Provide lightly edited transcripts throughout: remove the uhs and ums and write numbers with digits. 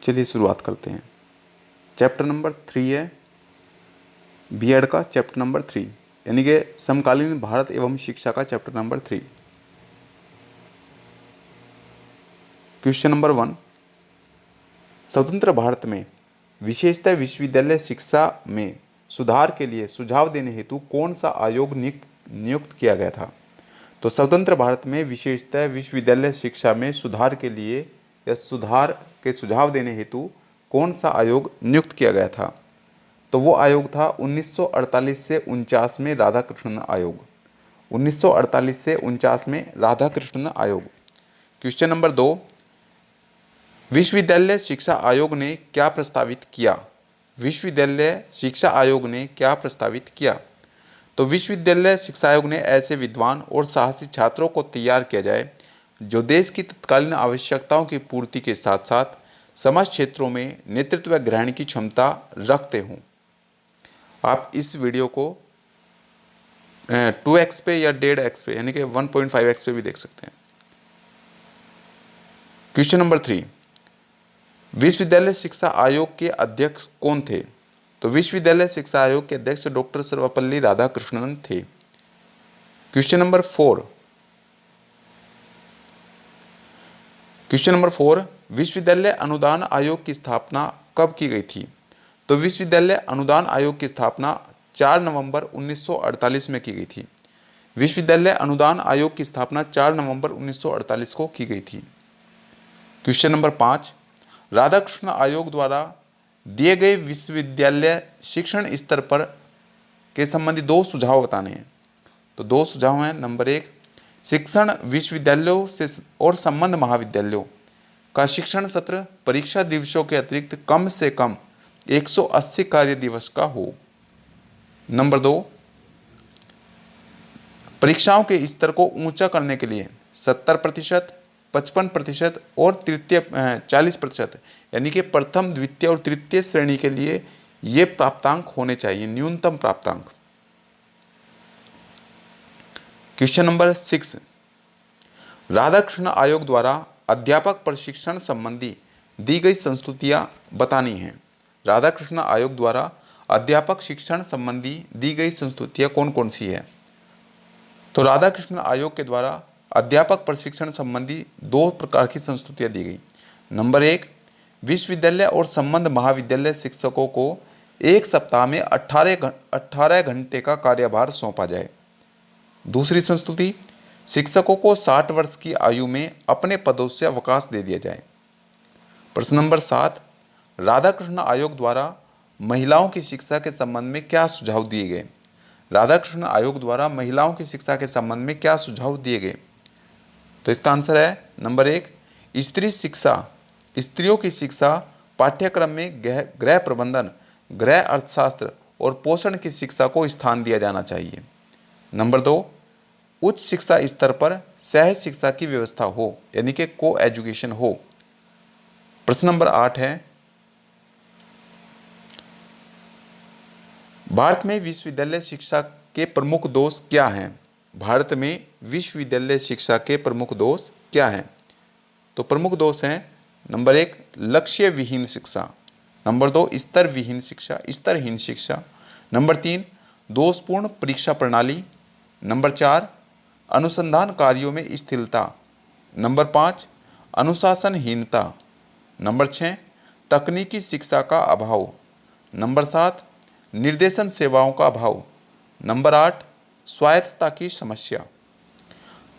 चलिए शुरुआत करते हैं। चैप्टर नंबर 3 है बीएड का, चैप्टर नंबर 3 यानी कि समकालीन भारत एवं शिक्षा का चैप्टर नंबर 3। क्वेश्चन नंबर 1, स्वतंत्र भारत में विशेषतः विश्वविद्यालय शिक्षा में सुधार के लिए सुझाव देने हेतु कौन सा आयोग नियुक्त किया गया था? तो स्वतंत्र भारत में विशेषतः विश्वविद्यालय शिक्षा में सुधार के लिए या सुधार के सुझाव देने हेतु कौन सा आयोग नियुक्त किया गया था? तो वो आयोग था 1948 से 49 में राधाकृष्णन आयोग। 1948 से 49 में राधाकृष्णन आयोग। क्वेश्चन नंबर 2, विश्वविद्यालय शिक्षा आयोग ने क्या प्रस्तावित किया? विश्वविद्यालय शिक्षा आयोग ने क्या प्रस्तावित किया? तो विश्वविद्यालय शिक्षा आयोग ने ऐसे विद्वान और साहसी छात्रों को तैयार किया जाए जो देश की तत्कालीन आवश्यकताओं की पूर्ति के साथ साथ समाज क्षेत्रों में नेतृत्व ग्रहण की क्षमता रखते हों। आप इस वीडियो को 2x पे या 1.5x पे यानी कि 1.5x पे भी देख सकते हैं। क्वेश्चन नंबर 3, विश्वविद्यालय शिक्षा आयोग के अध्यक्ष कौन थे? तो विश्वविद्यालय शिक्षा आयोग के अध्यक्ष डॉक्टर सर्वपल्ली राधाकृष्णन थे। क्वेश्चन नंबर 4, विश्वविद्यालय अनुदान आयोग की स्थापना कब की गई थी? तो विश्वविद्यालय अनुदान आयोग की स्थापना 4 नवंबर 1948 में की गई थी। विश्वविद्यालय अनुदान आयोग की स्थापना 4 नवंबर 1948 को की गई थी। क्वेश्चन नंबर 5, राधाकृष्ण आयोग द्वारा दिए गए विश्वविद्यालय शिक्षण स्तर पर के संबंधी 2 सुझाव बताने हैं। तो 2 सुझाव हैं। नंबर 1, शिक्षण विश्वविद्यालयों से और संबद्ध महाविद्यालयों का शिक्षण सत्र परीक्षा दिवसों के अतिरिक्त कम से कम 180 कार्य दिवस का हो। नंबर 2, परीक्षाओं के स्तर को ऊंचा करने के लिए 70%, 55% और तृतीय 40% यानी कि प्रथम, द्वितीय और तृतीय श्रेणी के लिए ये प्राप्तांक होने चाहिए, न्यूनतम प्राप्तांक। क्वेश्चन नंबर 6, राधाकृष्ण आयोग द्वारा अध्यापक प्रशिक्षण संबंधी दी गई संस्तुतियां बतानी हैं। राधाकृष्ण आयोग द्वारा अध्यापक शिक्षण संबंधी दी गई संस्तुतियां कौन कौन सी है? तो राधाकृष्ण आयोग के द्वारा अध्यापक प्रशिक्षण संबंधी 2 प्रकार की संस्तुतियां दी गई। नंबर 1, विश्वविद्यालय और संबद्ध महाविद्यालय शिक्षकों को 1 सप्ताह में 18 घंटे का कार्यभार सौंपा जाए। दूसरी संस्तुति, शिक्षकों को 60 वर्ष की आयु में अपने पदों से अवकाश दे दिया जाए। प्रश्न नंबर 7, राधाकृष्ण आयोग द्वारा महिलाओं की शिक्षा के संबंध में क्या सुझाव दिए गए? राधाकृष्ण आयोग द्वारा महिलाओं की शिक्षा के संबंध में क्या सुझाव दिए गए? तो इसका आंसर है नंबर 1, स्त्री शिक्षा, स्त्रियों की शिक्षा पाठ्यक्रम में गृह प्रबंधन, गृह अर्थशास्त्र और पोषण की शिक्षा को स्थान दिया जाना चाहिए। नंबर 2, उच्च शिक्षा स्तर पर सह शिक्षा की व्यवस्था हो यानी कि को एजुकेशन हो। प्रश्न नंबर 8 है, भारत में विश्वविद्यालय शिक्षा के प्रमुख दोष क्या हैं? भारत में विश्वविद्यालय शिक्षा के प्रमुख दोष क्या हैं? तो प्रमुख दोष हैं, नंबर 1, लक्ष्य विहीन शिक्षा। नंबर 2, स्तर विहीन शिक्षा, स्तरहीन शिक्षा। नंबर 3, दोषपूर्ण परीक्षा प्रणाली। नंबर 4, अनुसंधान कार्यों में स्थिरता। नंबर 5, अनुशासनहीनता। नंबर 6, तकनीकी शिक्षा का अभाव। नंबर 7, निर्देशन सेवाओं का अभाव। नंबर 8, स्वायत्तता की समस्या।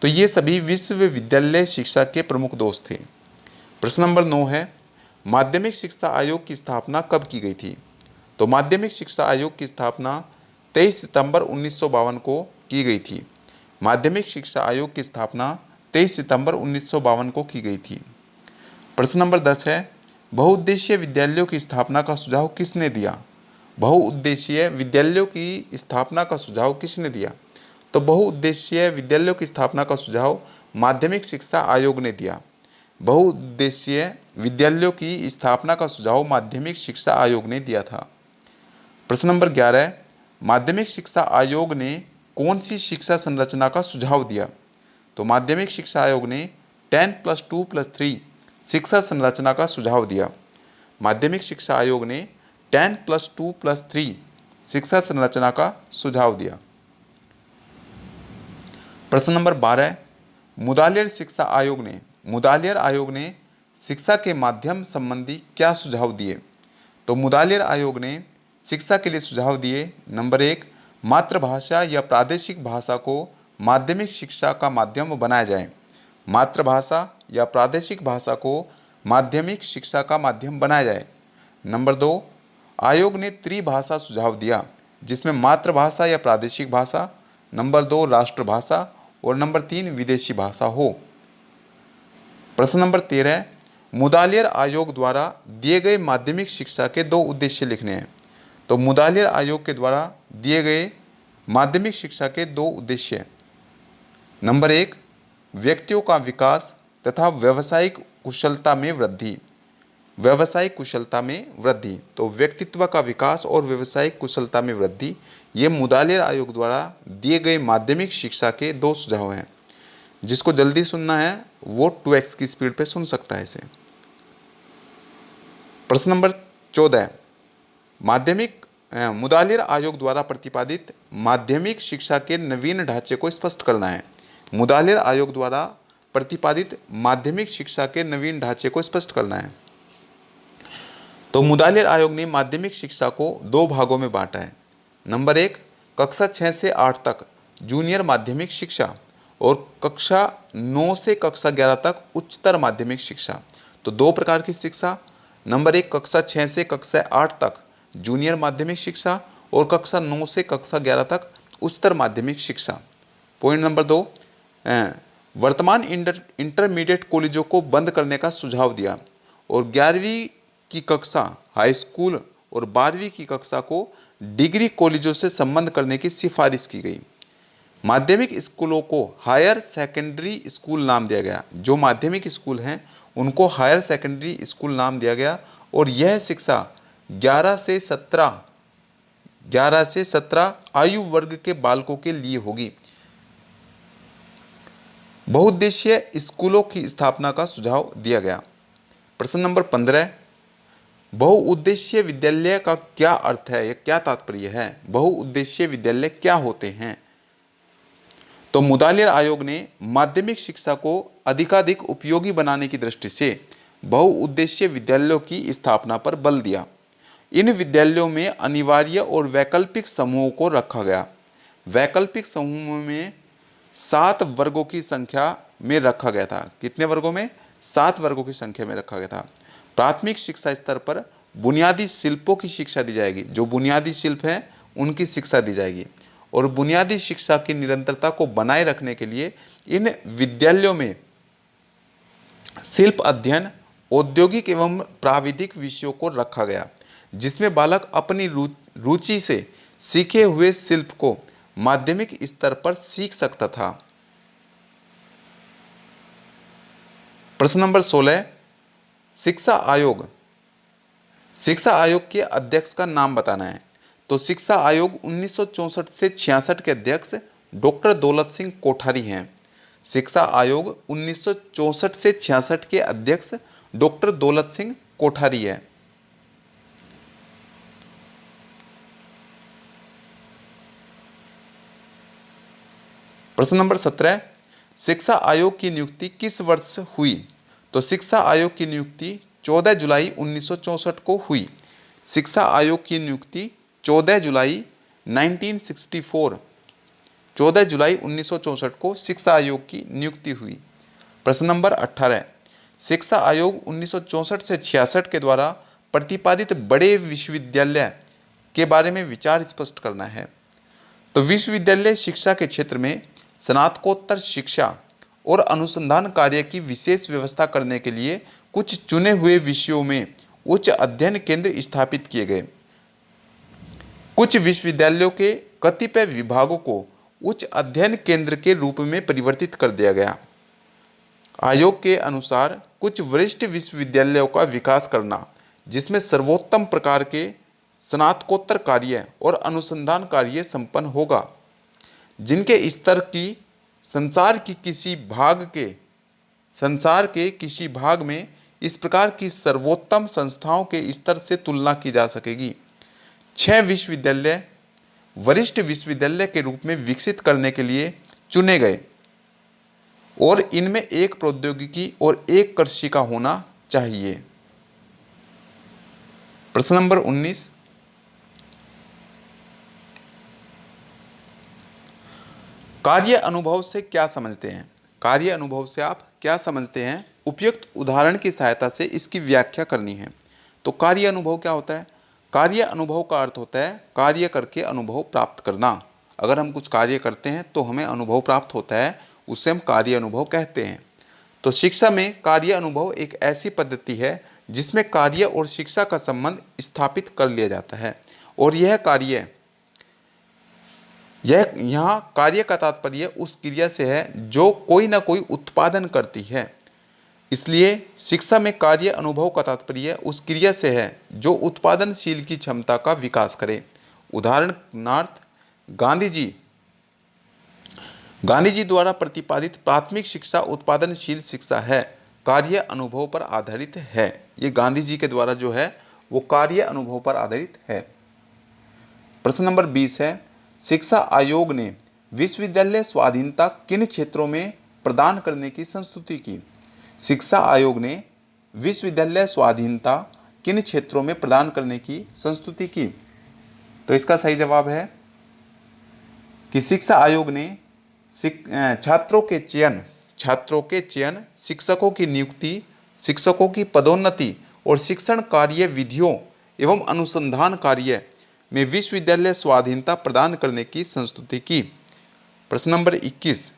तो ये सभी विश्वविद्यालय शिक्षा के प्रमुख दोष थे। प्रश्न नंबर 9 है, माध्यमिक शिक्षा आयोग की स्थापना कब की गई थी? तो माध्यमिक शिक्षा आयोग की स्थापना 23 सितंबर 1952 को की गई थी। माध्यमिक शिक्षा आयोग की स्थापना 23 सितंबर 1952 को की गई थी। प्रश्न नंबर 10 है, बहुउद्देशीय विद्यालयों की स्थापना का सुझाव किसने दिया? बहुउद्देशीय विद्यालयों की स्थापना का सुझाव किसने दिया? तो बहुउद्देशीय विद्यालयों की स्थापना का सुझाव माध्यमिक शिक्षा आयोग ने दिया। बहुउद्देशीय विद्यालयों की स्थापना का सुझाव माध्यमिक शिक्षा आयोग ने दिया था। प्रश्न नंबर 11, माध्यमिक शिक्षा आयोग ने कौन सी शिक्षा संरचना का सुझाव दिया? तो माध्यमिक शिक्षा आयोग ने 10+2+3 शिक्षा संरचना का सुझाव दिया। माध्यमिक शिक्षा आयोग ने 10+2+3 शिक्षा संरचना का सुझाव दिया। प्रश्न नंबर 12, मुदालियर आयोग ने शिक्षा के माध्यम संबंधी क्या सुझाव दिए? तो मुदालियर आयोग ने शिक्षा के लिए सुझाव दिए। नंबर 1, मातृभाषा या प्रादेशिक भाषा को माध्यमिक शिक्षा का माध्यम बनाया जाए। मातृभाषा या प्रादेशिक भाषा को माध्यमिक शिक्षा का माध्यम बनाया जाए। नंबर 2, आयोग ने त्रिभाषा सुझाव दिया, जिसमें मातृभाषा या प्रादेशिक भाषा, नंबर 2 राष्ट्रभाषा और नंबर 3 विदेशी भाषा हो। प्रश्न नंबर 13, मुदालियर आयोग द्वारा दिए गए माध्यमिक शिक्षा के 2 उद्देश्य लिखने हैं। तो मुदालियर आयोग के द्वारा दिए गए माध्यमिक शिक्षा के 2 उद्देश्य, नंबर 1 व्यक्तियों का विकास तथा व्यावसायिक कुशलता में वृद्धि। व्यावसायिक कुशलता में वृद्धि, तो व्यक्तित्व का विकास और व्यावसायिक कुशलता में वृद्धि, ये मुदालियर आयोग द्वारा दिए गए माध्यमिक शिक्षा के 2 सुझाव हैं। जिसको जल्दी सुनना है वो 2x की स्पीड पे सुन सकता है इसे। प्रश्न नंबर 14, मुदालियर आयोग द्वारा प्रतिपादित माध्यमिक शिक्षा के नवीन ढांचे को स्पष्ट करना है। मुदालियर आयोग द्वारा प्रतिपादित माध्यमिक शिक्षा के नवीन ढांचे को स्पष्ट करना है। तो मुदालियर आयोग ने माध्यमिक शिक्षा को 2 भागों में बांटा है। नंबर 1, कक्षा 6 से 8 तक जूनियर माध्यमिक शिक्षा और कक्षा 9 से कक्षा 11 तक उच्चतर माध्यमिक शिक्षा। तो 2 प्रकार की शिक्षा, नंबर 1 कक्षा 6 से कक्षा 8 तक जूनियर माध्यमिक शिक्षा और कक्षा 9 से कक्षा 11 तक उच्चतर माध्यमिक शिक्षा। पॉइंट नंबर 2, वर्तमान इंटरमीडिएट कॉलेजों को बंद करने का सुझाव दिया और 11वीं की कक्षा हाई स्कूल और 12वीं की कक्षा को डिग्री कॉलेजों से संबंध करने की सिफारिश की गई। माध्यमिक स्कूलों को हायर सेकेंडरी स्कूल नाम दिया गया। जो माध्यमिक स्कूल हैं उनको हायर सेकेंडरी स्कूल नाम दिया गया और यह शिक्षा 11 से 17 आयु वर्ग के बालकों के लिए होगी। बहुउद्देशीय स्कूलों की स्थापना का सुझाव दिया गया। प्रश्न नंबर 15, बहुउद्देशीय विद्यालय का क्या अर्थ है या क्या तात्पर्य है? बहुउद्देशीय विद्यालय क्या होते हैं? तो मुदालियर आयोग ने माध्यमिक शिक्षा को अधिकाधिक उपयोगी बनाने की दृष्टि से बहुउद्देशीय विद्यालयों की स्थापना पर बल दिया। इन विद्यालयों में अनिवार्य और वैकल्पिक समूहों को रखा गया। वैकल्पिक समूह में 7 वर्गों की संख्या में रखा गया था। कितने वर्गों में? 7 वर्गों की संख्या में रखा गया था। प्राथमिक शिक्षा स्तर पर बुनियादी शिल्पों की शिक्षा दी जाएगी। जो बुनियादी शिल्प हैं उनकी शिक्षा दी जाएगी और बुनियादी शिक्षा की निरंतरता को बनाए रखने के लिए इन विद्यालयों में शिल्प अध्ययन, औद्योगिक एवं प्राविधिक विषयों को रखा गया, जिसमें बालक अपनी रुचि से सीखे हुए शिल्प को माध्यमिक स्तर पर सीख सकता था। प्रश्न नंबर 16, शिक्षा आयोग के अध्यक्ष का नाम बताना है। तो शिक्षा आयोग 1964 से 66 के अध्यक्ष डॉक्टर दौलत सिंह कोठारी हैं। शिक्षा आयोग 1964 से 66 के अध्यक्ष डॉक्टर दौलत सिंह कोठारी है। प्रश्न नंबर 17, शिक्षा आयोग की नियुक्ति किस वर्ष हुई? तो शिक्षा आयोग की नियुक्ति 14 जुलाई 1964 को हुई। शिक्षा आयोग की नियुक्ति 14 जुलाई 1964 14 जुलाई 1964 को शिक्षा आयोग की नियुक्ति हुई। प्रश्न नंबर 18, शिक्षा आयोग 1964 से 66 के द्वारा प्रतिपादित बड़े विश्वविद्यालय के बारे में विचार स्पष्ट करना है। तो विश्वविद्यालय शिक्षा के क्षेत्र में स्नातकोत्तर शिक्षा और अनुसंधान कार्य की विशेष व्यवस्था करने के लिए कुछ चुने हुए विषयों में उच्च अध्ययन केंद्र स्थापित किए गए। कुछ विश्वविद्यालयों के कतिपय विभागों को उच्च अध्ययन केंद्र के रूप में परिवर्तित कर दिया गया। आयोग के अनुसार कुछ वरिष्ठ विश्वविद्यालयों का विकास करना, जिसमें सर्वोत्तम प्रकार के स्नातकोत्तर कार्य और अनुसंधान कार्य संपन्न होगा, जिनके स्तर की संसार के किसी भाग में इस प्रकार की सर्वोत्तम संस्थाओं के स्तर से तुलना की जा सकेगी। 6 विश्वविद्यालय वरिष्ठ विश्वविद्यालय के रूप में विकसित करने के लिए चुने गए और इनमें एक प्रौद्योगिकी और एक कृषि का होना चाहिए। प्रश्न नंबर 19, कार्य अनुभव से क्या समझते हैं? कार्य अनुभव से आप क्या समझते हैं? उपयुक्त उदाहरण की सहायता से इसकी व्याख्या करनी है। तो कार्य अनुभव क्या होता है? कार्य अनुभव का अर्थ होता है कार्य करके अनुभव प्राप्त करना। अगर हम कुछ कार्य करते हैं तो हमें अनुभव प्राप्त होता है, उसे हम कार्य अनुभव कहते हैं। तो शिक्षा में कार्य अनुभव एक ऐसी पद्धति है जिसमें कार्य और शिक्षा का संबंध स्थापित कर लिया जाता है और यह यहाँ कार्य का तात्पर्य उस क्रिया से है जो कोई ना कोई उत्पादन करती है। इसलिए शिक्षा में कार्य अनुभव का तात्पर्य उस क्रिया से है जो उत्पादनशील की क्षमता का विकास करे। उदाहरणार्थ गांधी जी द्वारा प्रतिपादित प्राथमिक शिक्षा उत्पादनशील शिक्षा है, कार्य अनुभव पर आधारित है। ये गांधी जी के द्वारा जो है वो कार्य अनुभव पर आधारित है। प्रश्न नंबर 20 है, शिक्षा आयोग ने विश्वविद्यालय स्वाधीनता किन क्षेत्रों में प्रदान करने की संस्तुति की? शिक्षा आयोग ने विश्वविद्यालय स्वाधीनता किन क्षेत्रों में प्रदान करने की संस्तुति की? तो इसका सही जवाब है कि शिक्षा आयोग ने छात्रों के चयन, शिक्षकों की नियुक्ति, शिक्षकों की पदोन्नति और शिक्षण कार्य विधियों एवं अनुसंधान कार्य में विश्वविद्यालय स्वाधीनता प्रदान करने की संस्तुति की। प्रश्न नंबर 21,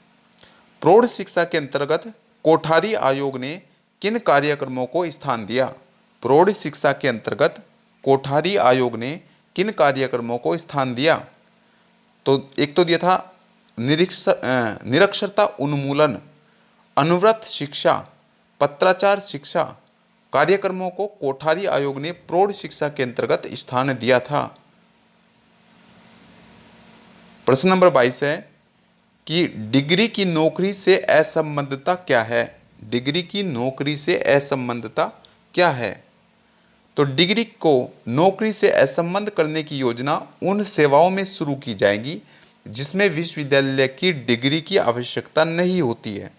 प्रौढ़ शिक्षा के अंतर्गत कोठारी आयोग ने किन कार्यक्रमों को स्थान दिया? प्रौढ़ शिक्षा के अंतर्गत कोठारी आयोग ने किन कार्यक्रमों को स्थान दिया? तो एक तो दिया था निरक्षरता उन्मूलन, अनुव्रत शिक्षा, पत्राचार शिक्षा कार्यक्रमों को कोठारी आयोग ने प्रौढ़ शिक्षा के अंतर्गत स्थान दिया था। प्रश्न नंबर 22 है कि डिग्री की नौकरी से असंबद्धता क्या है? डिग्री की नौकरी से असंबद्धता क्या है? तो डिग्री को नौकरी से असंबद्ध करने की योजना उन सेवाओं में शुरू की जाएगी जिसमें विश्वविद्यालय की डिग्री की आवश्यकता नहीं होती है।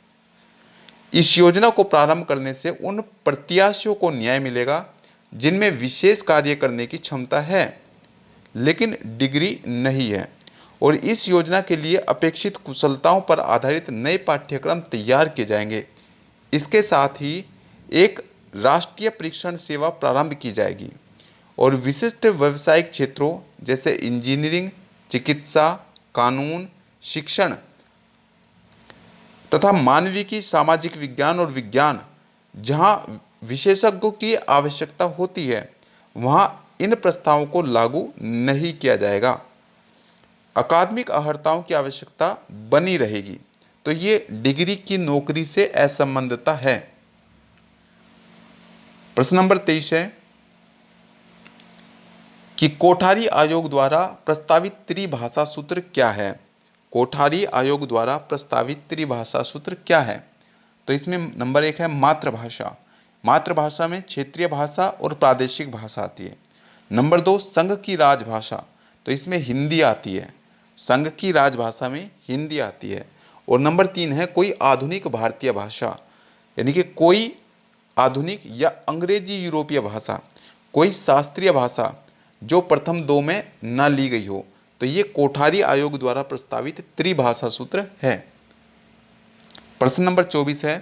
इस योजना को प्रारंभ करने से उन प्रत्याशियों को न्याय मिलेगा जिनमें विशेष कार्य करने की क्षमता है लेकिन डिग्री नहीं है, और इस योजना के लिए अपेक्षित कुशलताओं पर आधारित नए पाठ्यक्रम तैयार किए जाएंगे। इसके साथ ही एक राष्ट्रीय परीक्षण सेवा प्रारंभ की जाएगी और विशिष्ट व्यावसायिक क्षेत्रों जैसे इंजीनियरिंग, चिकित्सा, कानून, शिक्षण तथा मानविकी, सामाजिक विज्ञान और विज्ञान जहां विशेषज्ञों की आवश्यकता होती है वहां इन प्रस्तावों को लागू नहीं किया जाएगा। अकादमिक अर्हताओं की आवश्यकता बनी रहेगी। तो ये डिग्री की नौकरी से असंबद्धता है। प्रश्न नंबर 23 है कि कोठारी आयोग द्वारा प्रस्तावित त्रिभाषा सूत्र क्या है? कोठारी आयोग द्वारा प्रस्तावित त्रिभाषा सूत्र क्या है? तो इसमें नंबर 1 है मातृभाषा। मातृभाषा में क्षेत्रीय भाषा और प्रादेशिक भाषा आती है। नंबर 2 संघ की राजभाषा, तो इसमें हिंदी आती है। संघ की राजभाषा में हिंदी आती है। और नंबर 3 है कोई आधुनिक भारतीय भाषा, यानी कि कोई आधुनिक या अंग्रेजी यूरोपीय भाषा, कोई शास्त्रीय भाषा जो प्रथम 2 में न ली गई हो। तो ये कोठारी आयोग द्वारा प्रस्तावित त्रिभाषा सूत्र है। प्रश्न नंबर 24 है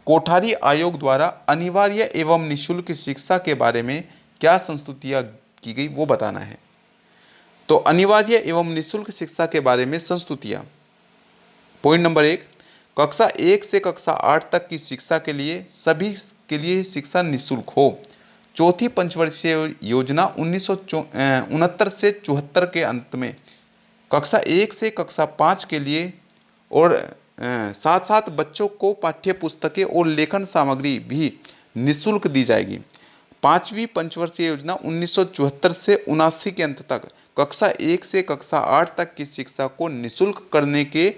कोठारी आयोग द्वारा अनिवार्य एवं निःशुल्क शिक्षा के बारे में क्या संस्तुतियां की गई वो बताना है। तो अनिवार्य एवं निःशुल्क शिक्षा के बारे में संस्तुतियां, पॉइंट नंबर 1, कक्षा 1 से कक्षा 8 तक की शिक्षा के लिए सभी के लिए शिक्षा निःशुल्क हो। चौथी पंचवर्षीय योजना 1969 से 74 के अंत में कक्षा 1 से कक्षा 5 के लिए और साथ साथ बच्चों को पाठ्य पुस्तकें और लेखन सामग्री भी निःशुल्क दी जाएगी। पांचवी पंचवर्षीय योजना 1974 से 79 के अंत तक कक्षा 1 से कक्षा 8 तक की शिक्षा को निःशुल्क करने के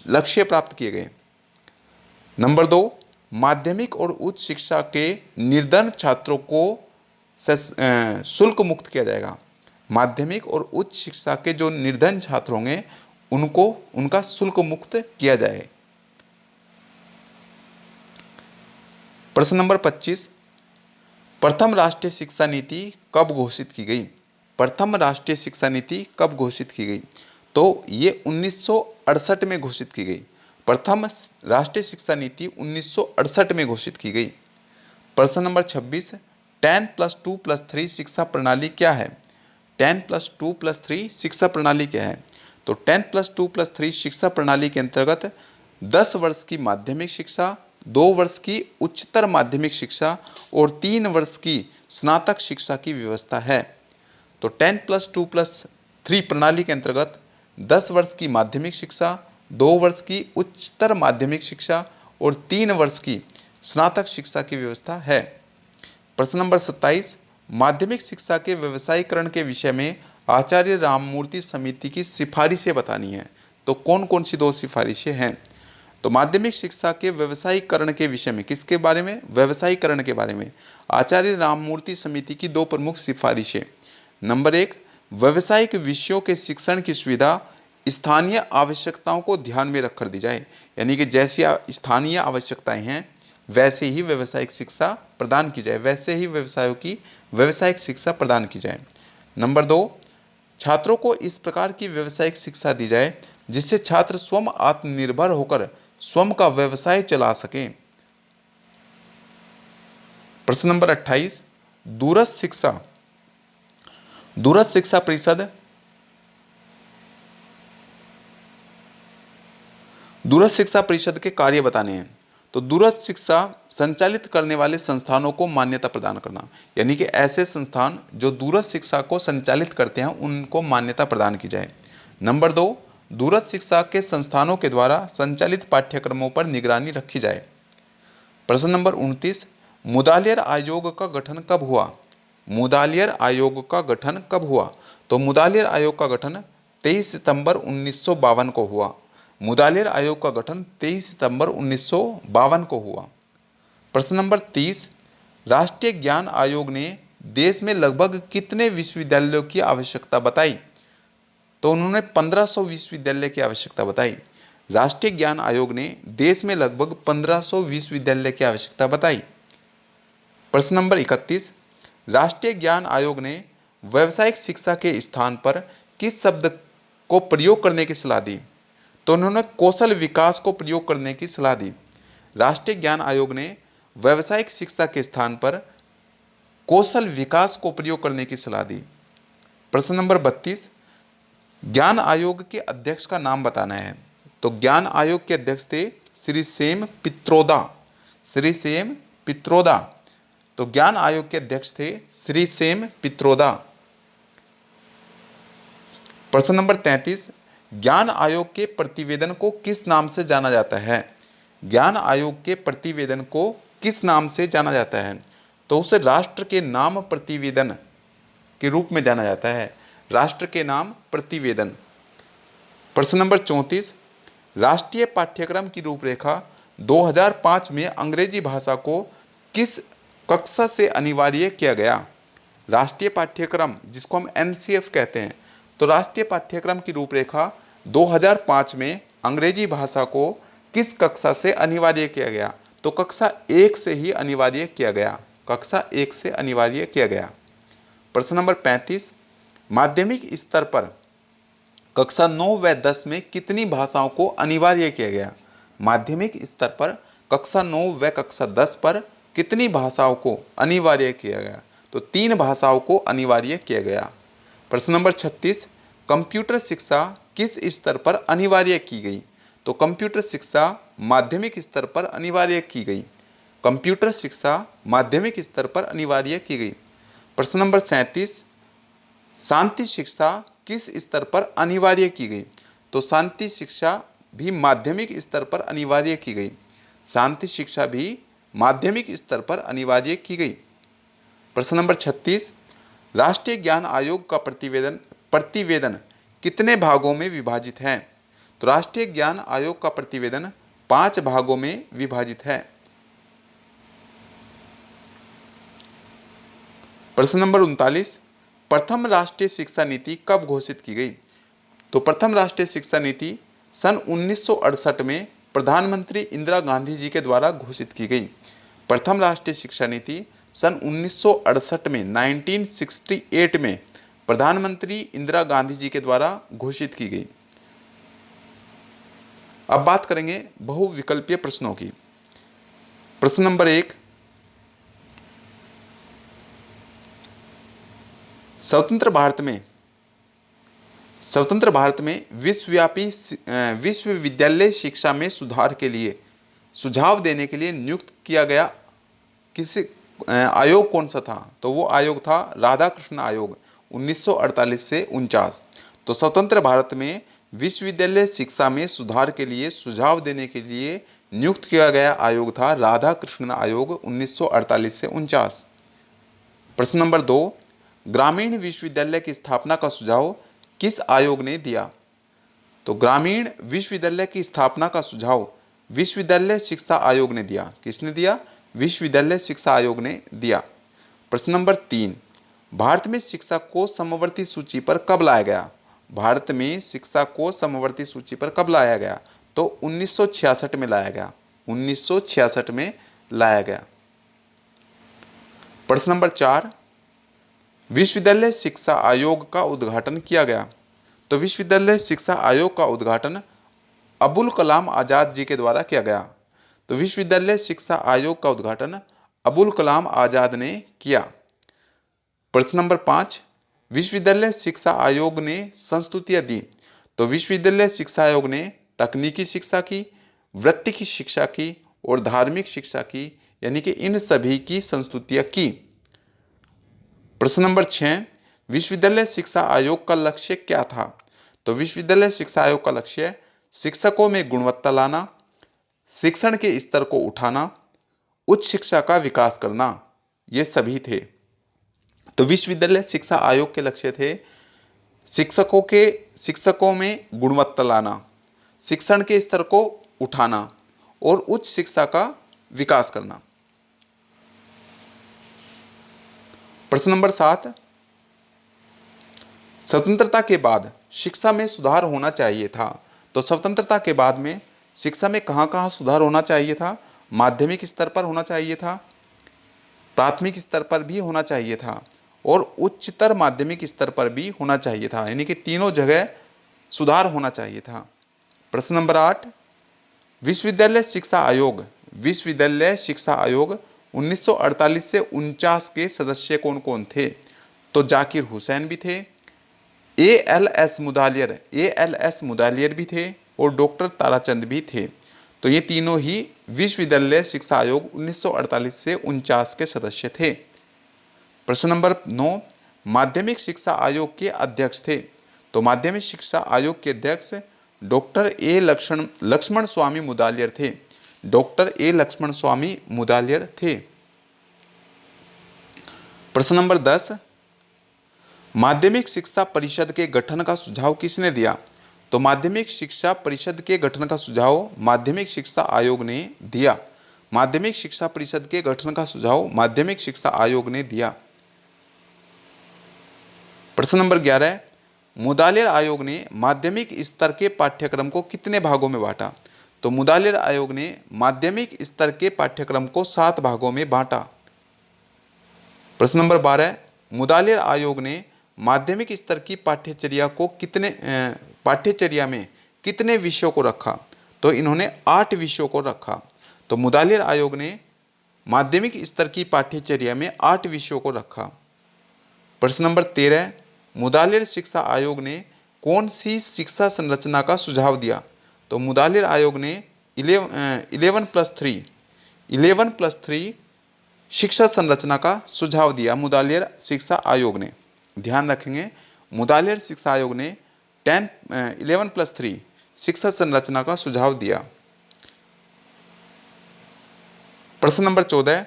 लक्ष्य प्राप्त किए गए। नंबर 2, माध्यमिक और उच्च शिक्षा के निर्धन छात्रों को शुल्क मुक्त किया जाएगा। माध्यमिक और उच्च शिक्षा के जो निर्धन छात्र होंगे उनको उनका शुल्क मुक्त किया जाए। प्रश्न नंबर 25, प्रथम राष्ट्रीय शिक्षा नीति कब घोषित की गई? प्रथम राष्ट्रीय शिक्षा नीति कब घोषित की गई? तो ये 1968 में घोषित की गई। प्रथम राष्ट्रीय शिक्षा नीति 1968 में घोषित की गई। प्रश्न नंबर 26, 10+2+3 शिक्षा प्रणाली क्या है? 10+2+3 शिक्षा प्रणाली क्या है? तो 10+2+3 शिक्षा प्रणाली के अंतर्गत 10 वर्ष की माध्यमिक शिक्षा, 2 वर्ष की उच्चतर माध्यमिक शिक्षा और 3 वर्ष की स्नातक शिक्षा की व्यवस्था है। तो 10+2+3 प्रणाली के अंतर्गत 10 वर्ष की माध्यमिक शिक्षा, 2 वर्ष की उच्चतर माध्यमिक शिक्षा और 3 वर्ष की स्नातक शिक्षा की व्यवस्था है। प्रश्न नंबर 27, माध्यमिक शिक्षा के व्यवसायीकरण के विषय में आचार्य राममूर्ति समिति की सिफारिशें बतानी है। तो कौन कौन सी 2 सिफारिशें हैं? तो माध्यमिक शिक्षा के व्यवसायीकरण के विषय में किसके बारे में? व्यवसायीकरण के बारे में आचार्य राममूर्ति समिति की 2 प्रमुख सिफारिशें। नंबर 1, व्यावसायिक विषयों के शिक्षण की सुविधा स्थानीय आवश्यकताओं को ध्यान में रखकर दी जाए, यानी कि जैसी स्थानीय आवश्यकताएं हैं वैसे ही व्यावसायिक शिक्षा प्रदान की जाए, वैसे ही व्यवसायों की व्यावसायिक शिक्षा प्रदान की जाए। नंबर 2, छात्रों को इस प्रकार की व्यावसायिक शिक्षा दी जाए जिससे छात्र स्वयं आत्मनिर्भर होकर स्वयं का व्यवसाय चला सकें। प्रश्न नंबर 28, दूरस्थ शिक्षा परिषद दूरस्थ शिक्षा परिषद के कार्य बताने हैं। तो दूरस्थ शिक्षा संचालित करने वाले संस्थानों को मान्यता प्रदान करना, यानी कि ऐसे संस्थान जो दूरस्थ शिक्षा को संचालित करते हैं उनको मान्यता प्रदान की जाए। नंबर 2, दूरस्थ शिक्षा के संस्थानों के द्वारा संचालित पाठ्यक्रमों पर निगरानी रखी जाए। प्रश्न नंबर 29, मुदालियर आयोग का गठन कब हुआ? मुदालियर आयोग का गठन कब हुआ? तो मुदालियर आयोग का गठन 23 सितंबर 1952 को हुआ। मुदालियर आयोग का गठन 23 सितंबर 1952 को हुआ। प्रश्न नंबर 30, राष्ट्रीय ज्ञान आयोग ने देश में लगभग कितने विश्वविद्यालयों की आवश्यकता बताई? तो उन्होंने 1500 विश्वविद्यालय की आवश्यकता बताई। राष्ट्रीय ज्ञान आयोग ने देश में लगभग 1500 विश्वविद्यालय की आवश्यकता बताई। प्रश्न नंबर 31, राष्ट्रीय ज्ञान आयोग ने व्यावसायिक शिक्षा के स्थान पर किस शब्द को प्रयोग करने की सलाह दी? तो उन्होंने कौशल विकास को प्रयोग करने की सलाह दी। राष्ट्रीय ज्ञान आयोग ने व्यावसायिक शिक्षा के स्थान पर कौशल विकास को प्रयोग करने की सलाह दी। प्रश्न नंबर 32, ज्ञान आयोग के अध्यक्ष का नाम बताना है। तो ज्ञान आयोग के अध्यक्ष थे श्री सेम पित्रोदा। श्री सेम पित्रोदा। तो ज्ञान आयोग के अध्यक्ष थे श्री सेम पित्रोदा। प्रश्न नंबर 33, ज्ञान आयोग के प्रतिवेदन को किस नाम से जाना जाता है? ज्ञान आयोग के प्रतिवेदन को किस नाम से जाना जाता है? तो उसे राष्ट्र के नाम प्रतिवेदन के रूप में जाना जाता है। राष्ट्र के नाम प्रतिवेदन। प्रश्न नंबर 34, राष्ट्रीय पाठ्यक्रम की रूपरेखा 2005 में अंग्रेजी भाषा को किस कक्षा से अनिवार्य किया गया? राष्ट्रीय पाठ्यक्रम जिसको हम NCF कहते हैं, तो राष्ट्रीय पाठ्यक्रम की रूपरेखा 2005 में अंग्रेजी भाषा को किस कक्षा से अनिवार्य किया गया? तो कक्षा 1 से ही अनिवार्य किया गया। कक्षा 1 से अनिवार्य किया गया। प्रश्न नंबर 35, माध्यमिक स्तर पर कक्षा 9 व 10 में कितनी भाषाओं को अनिवार्य किया गया? माध्यमिक स्तर पर कक्षा 9 व कक्षा 10 पर कितनी भाषाओं को अनिवार्य किया गया? तो 3 भाषाओं को अनिवार्य किया गया। प्रश्न नंबर 36, कंप्यूटर शिक्षा किस स्तर पर अनिवार्य की गई? तो कंप्यूटर शिक्षा माध्यमिक स्तर पर अनिवार्य की गई। कंप्यूटर शिक्षा माध्यमिक स्तर पर अनिवार्य की गई। प्रश्न नंबर 37, शांति शिक्षा किस स्तर पर अनिवार्य की गई? तो शांति शिक्षा भी माध्यमिक स्तर पर अनिवार्य की गई। शांति शिक्षा भी माध्यमिक स्तर पर अनिवार्य की गई। प्रश्न नंबर 36, राष्ट्रीय ज्ञान आयोग का प्रतिवेदन कितने भागों में विभाजित है? तो राष्ट्रीय ज्ञान आयोग का प्रतिवेदन 5 भागों में विभाजित है। प्रश्न नंबर 39, प्रथम राष्ट्रीय शिक्षा नीति कब घोषित की गई? तो प्रथम राष्ट्रीय शिक्षा नीति सन 1968 में प्रधानमंत्री इंदिरा गांधी जी के द्वारा घोषित की गई। प्रथम राष्ट्रीय शिक्षा नीति सन 1968 में 1968 में प्रधानमंत्री इंदिरा गांधी जी के द्वारा घोषित की गई। अब बात करेंगे बहुविकल्पीय प्रश्नों की। प्रश्न नंबर 1, स्वतंत्र भारत में विश्वव्यापी विश्वविद्यालय शिक्षा में सुधार के लिए सुझाव देने के लिए नियुक्त किया गया किसी आयोग कौन सा था? तो वो आयोग था राधाकृष्ण आयोग 1948 से 49। तो स्वतंत्र भारत में विश्वविद्यालय शिक्षा में सुधार के लिए सुझाव देने के लिए नियुक्त किया गया आयोग था राधाकृष्ण आयोग 1948 से 49। प्रश्न नंबर 2, ग्रामीण विश्वविद्यालय की स्थापना का सुझाव किस आयोग ने दिया? तो ग्रामीण विश्वविद्यालय की स्थापना का सुझाव विश्वविद्यालय शिक्षा आयोग ने दिया। किसने दिया? विश्वविद्यालय शिक्षा आयोग ने दिया। प्रश्न नंबर 3, भारत में शिक्षा को समवर्ती सूची पर कब लाया गया? भारत में शिक्षा को समवर्ती सूची पर कब लाया गया? तो 1966 में लाया गया। 1966 में लाया गया। प्रश्न नंबर 4, विश्वविद्यालय शिक्षा आयोग का उद्घाटन किया गया। तो विश्वविद्यालय शिक्षा आयोग का उद्घाटन अबुल कलाम आजाद जी के द्वारा किया गया। तो विश्वविद्यालय शिक्षा आयोग का उद्घाटन अबुल कलाम आजाद ने किया। प्रश्न नंबर 5, विश्वविद्यालय शिक्षा आयोग ने संस्तुतियां दी। तो विश्वविद्यालय शिक्षा आयोग ने तकनीकी शिक्षा की, वृत्ति की शिक्षा की और धार्मिक शिक्षा की, यानी कि इन सभी की संस्तुतियां की। प्रश्न नंबर 6, विश्वविद्यालय शिक्षा आयोग का लक्ष्य क्या था? तो विश्वविद्यालय शिक्षा आयोग का लक्ष्य शिक्षकों में गुणवत्ता लाना, शिक्षण के स्तर को उठाना, उच्च शिक्षा का विकास करना, ये सभी थे। तो विश्वविद्यालय शिक्षा आयोग के लक्ष्य थे शिक्षकों में गुणवत्ता लाना, शिक्षण के स्तर को उठाना और उच्च शिक्षा का विकास करना। प्रश्न नंबर 7, स्वतंत्रता के बाद शिक्षा में सुधार होना चाहिए था। तो स्वतंत्रता के बाद में शिक्षा में कहाँ कहाँ सुधार होना चाहिए था? माध्यमिक स्तर पर होना चाहिए था, प्राथमिक स्तर पर भी होना चाहिए था और उच्चतर माध्यमिक स्तर पर भी होना चाहिए था, यानी कि तीनों जगह सुधार होना चाहिए था। प्रश्न नंबर 8, विश्वविद्यालय शिक्षा आयोग 1948 से 49 के सदस्य कौन कौन थे? तो जाकिर हुसैन भी थे, एएलएस मुदालियर भी थे और डॉक्टर ताराचंद भी थे। तो ये तीनों ही विश्वविद्यालय शिक्षा आयोग 1948 से 49 के सदस्य थे। प्रश्न नंबर 9, माध्यमिक शिक्षा आयोग के अध्यक्ष थे। तो माध्यमिक शिक्षा आयोग के अध्यक्ष डॉक्टर ए लक्ष्मण स्वामी मुदालियर थे। डॉक्टर ए लक्ष्मण स्वामी मुदालियर थे। प्रश्न नंबर 10, माध्यमिक शिक्षा परिषद के गठन का सुझाव किसने दिया? तो माध्यमिक शिक्षा परिषद के गठन का सुझाव माध्यमिक शिक्षा आयोग ने दिया। माध्यमिक शिक्षा परिषद के गठन का सुझाव माध्यमिक शिक्षा आयोग ने दिया। प्रश्न नंबर 11, मुदालियर आयोग ने माध्यमिक स्तर के पाठ्यक्रम को कितने भागों में बांटा? तो मुदालियर आयोग ने माध्यमिक स्तर के पाठ्यक्रम को 7 भागों में बांटा। प्रश्न नंबर 12, मुदालियर आयोग ने माध्यमिक स्तर की पाठ्यचर्या में कितने विषयों को रखा? तो इन्होंने 8 विषयों को रखा। तो मुदालियर आयोग ने माध्यमिक स्तर की पाठ्यचर्या में 8 विषयों को रखा। प्रश्न नंबर 13, मुदालियर शिक्षा आयोग ने कौन सी शिक्षा संरचना का सुझाव दिया? तो मुदालियर आयोग ने 11+3 शिक्षा संरचना का सुझाव दिया। मुदालियर शिक्षा आयोग ने, ध्यान रखेंगे, मुदालियर शिक्षा आयोग ने 11+3 शिक्षा संरचना का सुझाव दिया। प्रश्न नंबर 14,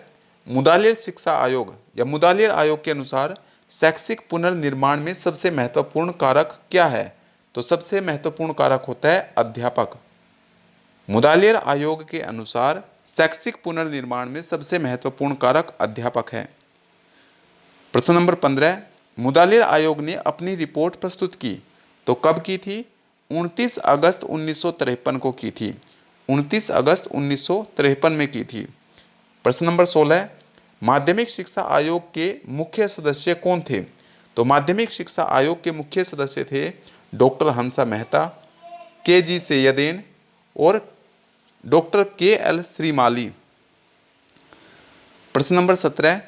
मुदालियर शिक्षा आयोग या मुदालियर आयोग के अनुसार शैक्षिक पुनर्निर्माण में सबसे महत्वपूर्ण कारक क्या है? तो सबसे महत्वपूर्ण कारक होता है अध्यापक। मुदालियर आयोग के अनुसार शैक्षिक पुनर्निर्माण में सबसे महत्वपूर्ण कारक अध्यापक है। प्रश्न नंबर 15, मुदालिर आयोग ने अपनी रिपोर्ट प्रस्तुत की तो कब की थी? 29 अगस्त 1953 को की थी। 29 अगस्त 1953 में की थी। प्रश्न नंबर 16, माध्यमिक शिक्षा आयोग के मुख्य सदस्य कौन थे? तो माध्यमिक शिक्षा आयोग के मुख्य सदस्य थे डॉक्टर हंसा मेहता, के जी सैयदेन और डॉक्टर के एल श्रीमाली। प्रश्न नंबर 17,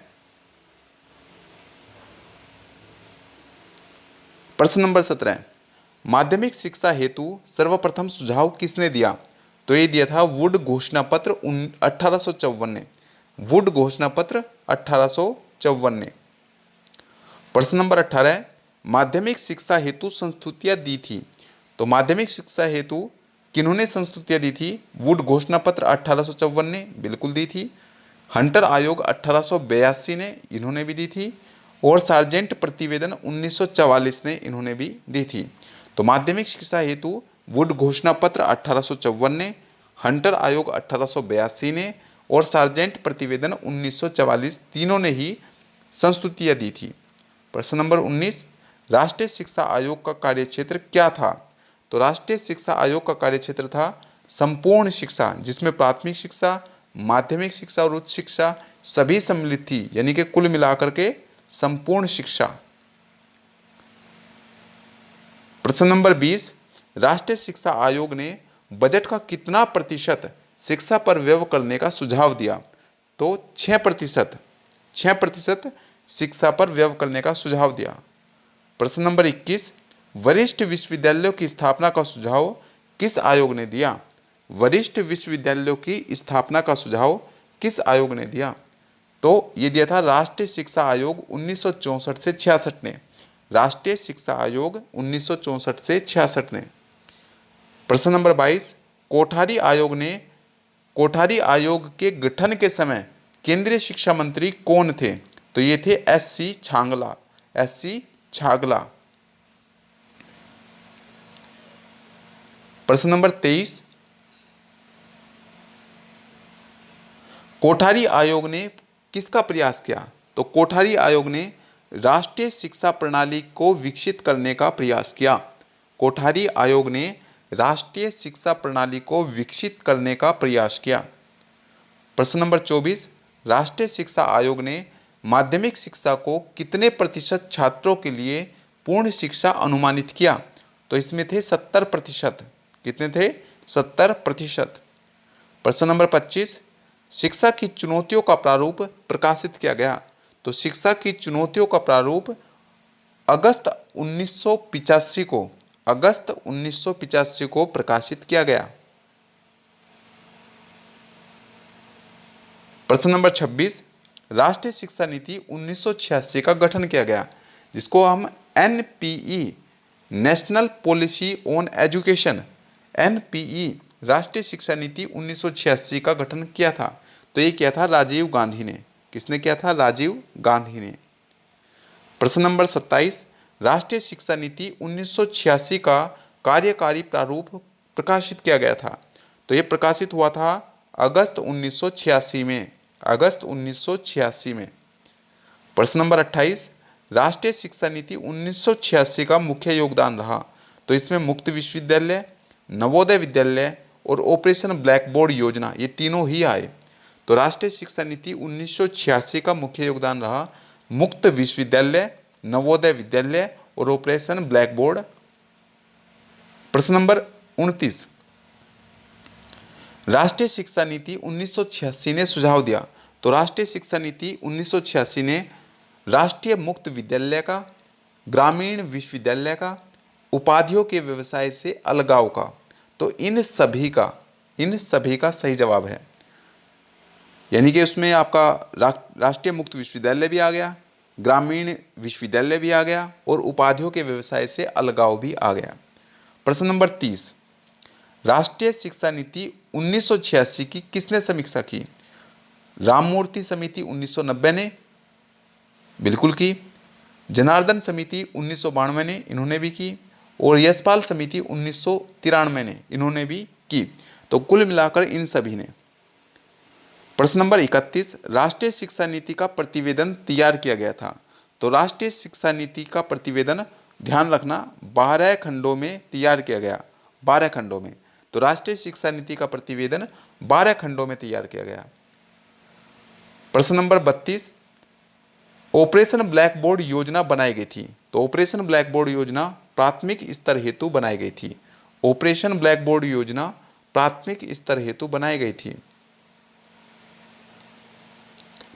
प्रश्न नंबर 17, माध्यमिक शिक्षा हेतु सर्वप्रथम सुझाव किसने दिया? तो ये दिया था वुड घोषणा पत्र 1854 ने। वुड घोषणा पत्र 1854 ने। प्रश्न नंबर 18, माध्यमिक शिक्षा हेतु संस्तुतियां दी थी तो माध्यमिक शिक्षा हेतु किन्होंने संस्तुतियां दी थी? वुड घोषणा पत्र 1854 ने बिल्कुल दी थी। हंटर आयोग 1882 ने इन्होंने भी दी थी। और सार्जेंट प्रतिवेदन 1944 ने इन्होंने भी दी थी। तो माध्यमिक शिक्षा हेतु वुड घोषणा पत्र 1854 ने, हंटर आयोग 1882 ने और सार्जेंट प्रतिवेदन 1944 तीनों ने ही संस्तुतियां दी थी। प्रश्न नंबर 19, राष्ट्रीय शिक्षा आयोग का कार्यक्षेत्र क्या था? तो राष्ट्रीय शिक्षा आयोग का कार्यक्षेत्र था संपूर्ण शिक्षा, जिसमें प्राथमिक शिक्षा, माध्यमिक शिक्षा और उच्च शिक्षा सभी सम्मिलित थी, यानी कि कुल मिलाकर के संपूर्ण शिक्षा। प्रश्न नंबर 20, राष्ट्रीय शिक्षा आयोग ने बजट का कितना प्रतिशत शिक्षा पर व्यय करने का सुझाव दिया? तो 6%, 6% शिक्षा पर व्यय करने का सुझाव दिया। प्रश्न नंबर 21, वरिष्ठ विश्वविद्यालयों की स्थापना का सुझाव किस आयोग ने दिया? वरिष्ठ विश्वविद्यालयों की स्थापना का सुझाव किस आयोग ने दिया? तो ये दिया था राष्ट्रीय शिक्षा आयोग 1964 से 66 ने। राष्ट्रीय शिक्षा आयोग 1964 से 66 ने। प्रश्न नंबर 22, कोठारी आयोग के गठन के समय केंद्रीय शिक्षा मंत्री कौन थे? तो ये थे एस.सी. छांगला। एस.सी. छागला। प्रश्न नंबर 23, कोठारी आयोग ने किसका प्रयास किया? तो कोठारी आयोग ने राष्ट्रीय शिक्षा प्रणाली को विकसित करने का प्रयास किया। कोठारी आयोग ने राष्ट्रीय शिक्षा प्रणाली को विकसित करने का प्रयास किया। प्रश्न नंबर 24, राष्ट्रीय शिक्षा आयोग ने माध्यमिक शिक्षा को कितने प्रतिशत छात्रों के लिए पूर्ण शिक्षा अनुमानित किया? तो इसमें थे 70%। कितने थे? 70%। प्रश्न नंबर 25, शिक्षा की चुनौतियों का प्रारूप प्रकाशित किया गया। तो शिक्षा की चुनौतियों का प्रारूप अगस्त 1985 को प्रकाशित किया गया। प्रश्न नंबर 26, राष्ट्रीय शिक्षा नीति 1986 का गठन किया गया, जिसको हम NPE national policy on education, NPE राष्ट्रीय शिक्षा नीति 1986 का गठन किया था। तो ये किया था राजीव गांधी ने। किसने किया था? राजीव गांधी ने। प्रश्न नंबर 27, राष्ट्रीय शिक्षा नीति 1986 का कार्यकारी प्रारूप प्रकाशित किया गया था। तो ये प्रकाशित हुआ था अगस्त 1986 में। अगस्त 1986 में। प्रश्न नंबर 28, राष्ट्रीय शिक्षा नीति 1986 का मुख्य योगदान रहा। तो इसमें मुक्त विश्वविद्यालय, नवोदय विद्यालय और ऑपरेशन ब्लैक बोर्ड योजना, ये तीनों ही आए। तो राष्ट्रीय शिक्षा नीति 1986 का मुख्य योगदान रहा मुक्त विश्वविद्यालय, नवोदय विद्यालय और ऑपरेशन ब्लैक बोर्ड। प्रश्न नंबर 29, राष्ट्रीय शिक्षा नीति 1986 ने सुझाव दिया। तो राष्ट्रीय शिक्षा नीति 1986 ने राष्ट्रीय मुक्त विद्यालय का, ग्रामीण विश्वविद्यालय का, उपाधियों के व्यवसाय से अलगाव का, तो इन सभी का सही जवाब है। यानी कि उसमें आपका राष्ट्रीय मुक्त विश्वविद्यालय भी आ गया, ग्रामीण विश्वविद्यालय भी आ गया और उपाधियों के व्यवसाय से अलगाव भी आ गया। प्रश्न नंबर 30, राष्ट्रीय शिक्षा नीति 1986 की किसने समीक्षा की? राममूर्ति समिति 1990 ने बिल्कुल की, जनार्दन समिति 1992 ने इन्होंने भी की और यशपाल समिति 1993 ने इन्होंने भी की। तो कुल मिलाकर इन सभी ने। प्रश्न नंबर 31, राष्ट्रीय शिक्षा नीति का प्रतिवेदन तैयार किया गया था। तो राष्ट्रीय शिक्षा नीति का प्रतिवेदन, ध्यान रखना, 12 खंडों में तैयार किया गया। 12 खंडों में। तो राष्ट्रीय शिक्षा नीति का प्रतिवेदन 12 खंडों में तैयार किया गया। प्रश्न नंबर 32, ऑपरेशन ब्लैक बोर्ड योजना बनाई गई थी। तो ऑपरेशन ब्लैक बोर्ड योजना प्राथमिक स्तर हेतु बनाई गई थी। ऑपरेशन ब्लैक बोर्ड योजना प्राथमिक स्तर हेतु बनाई गई थी।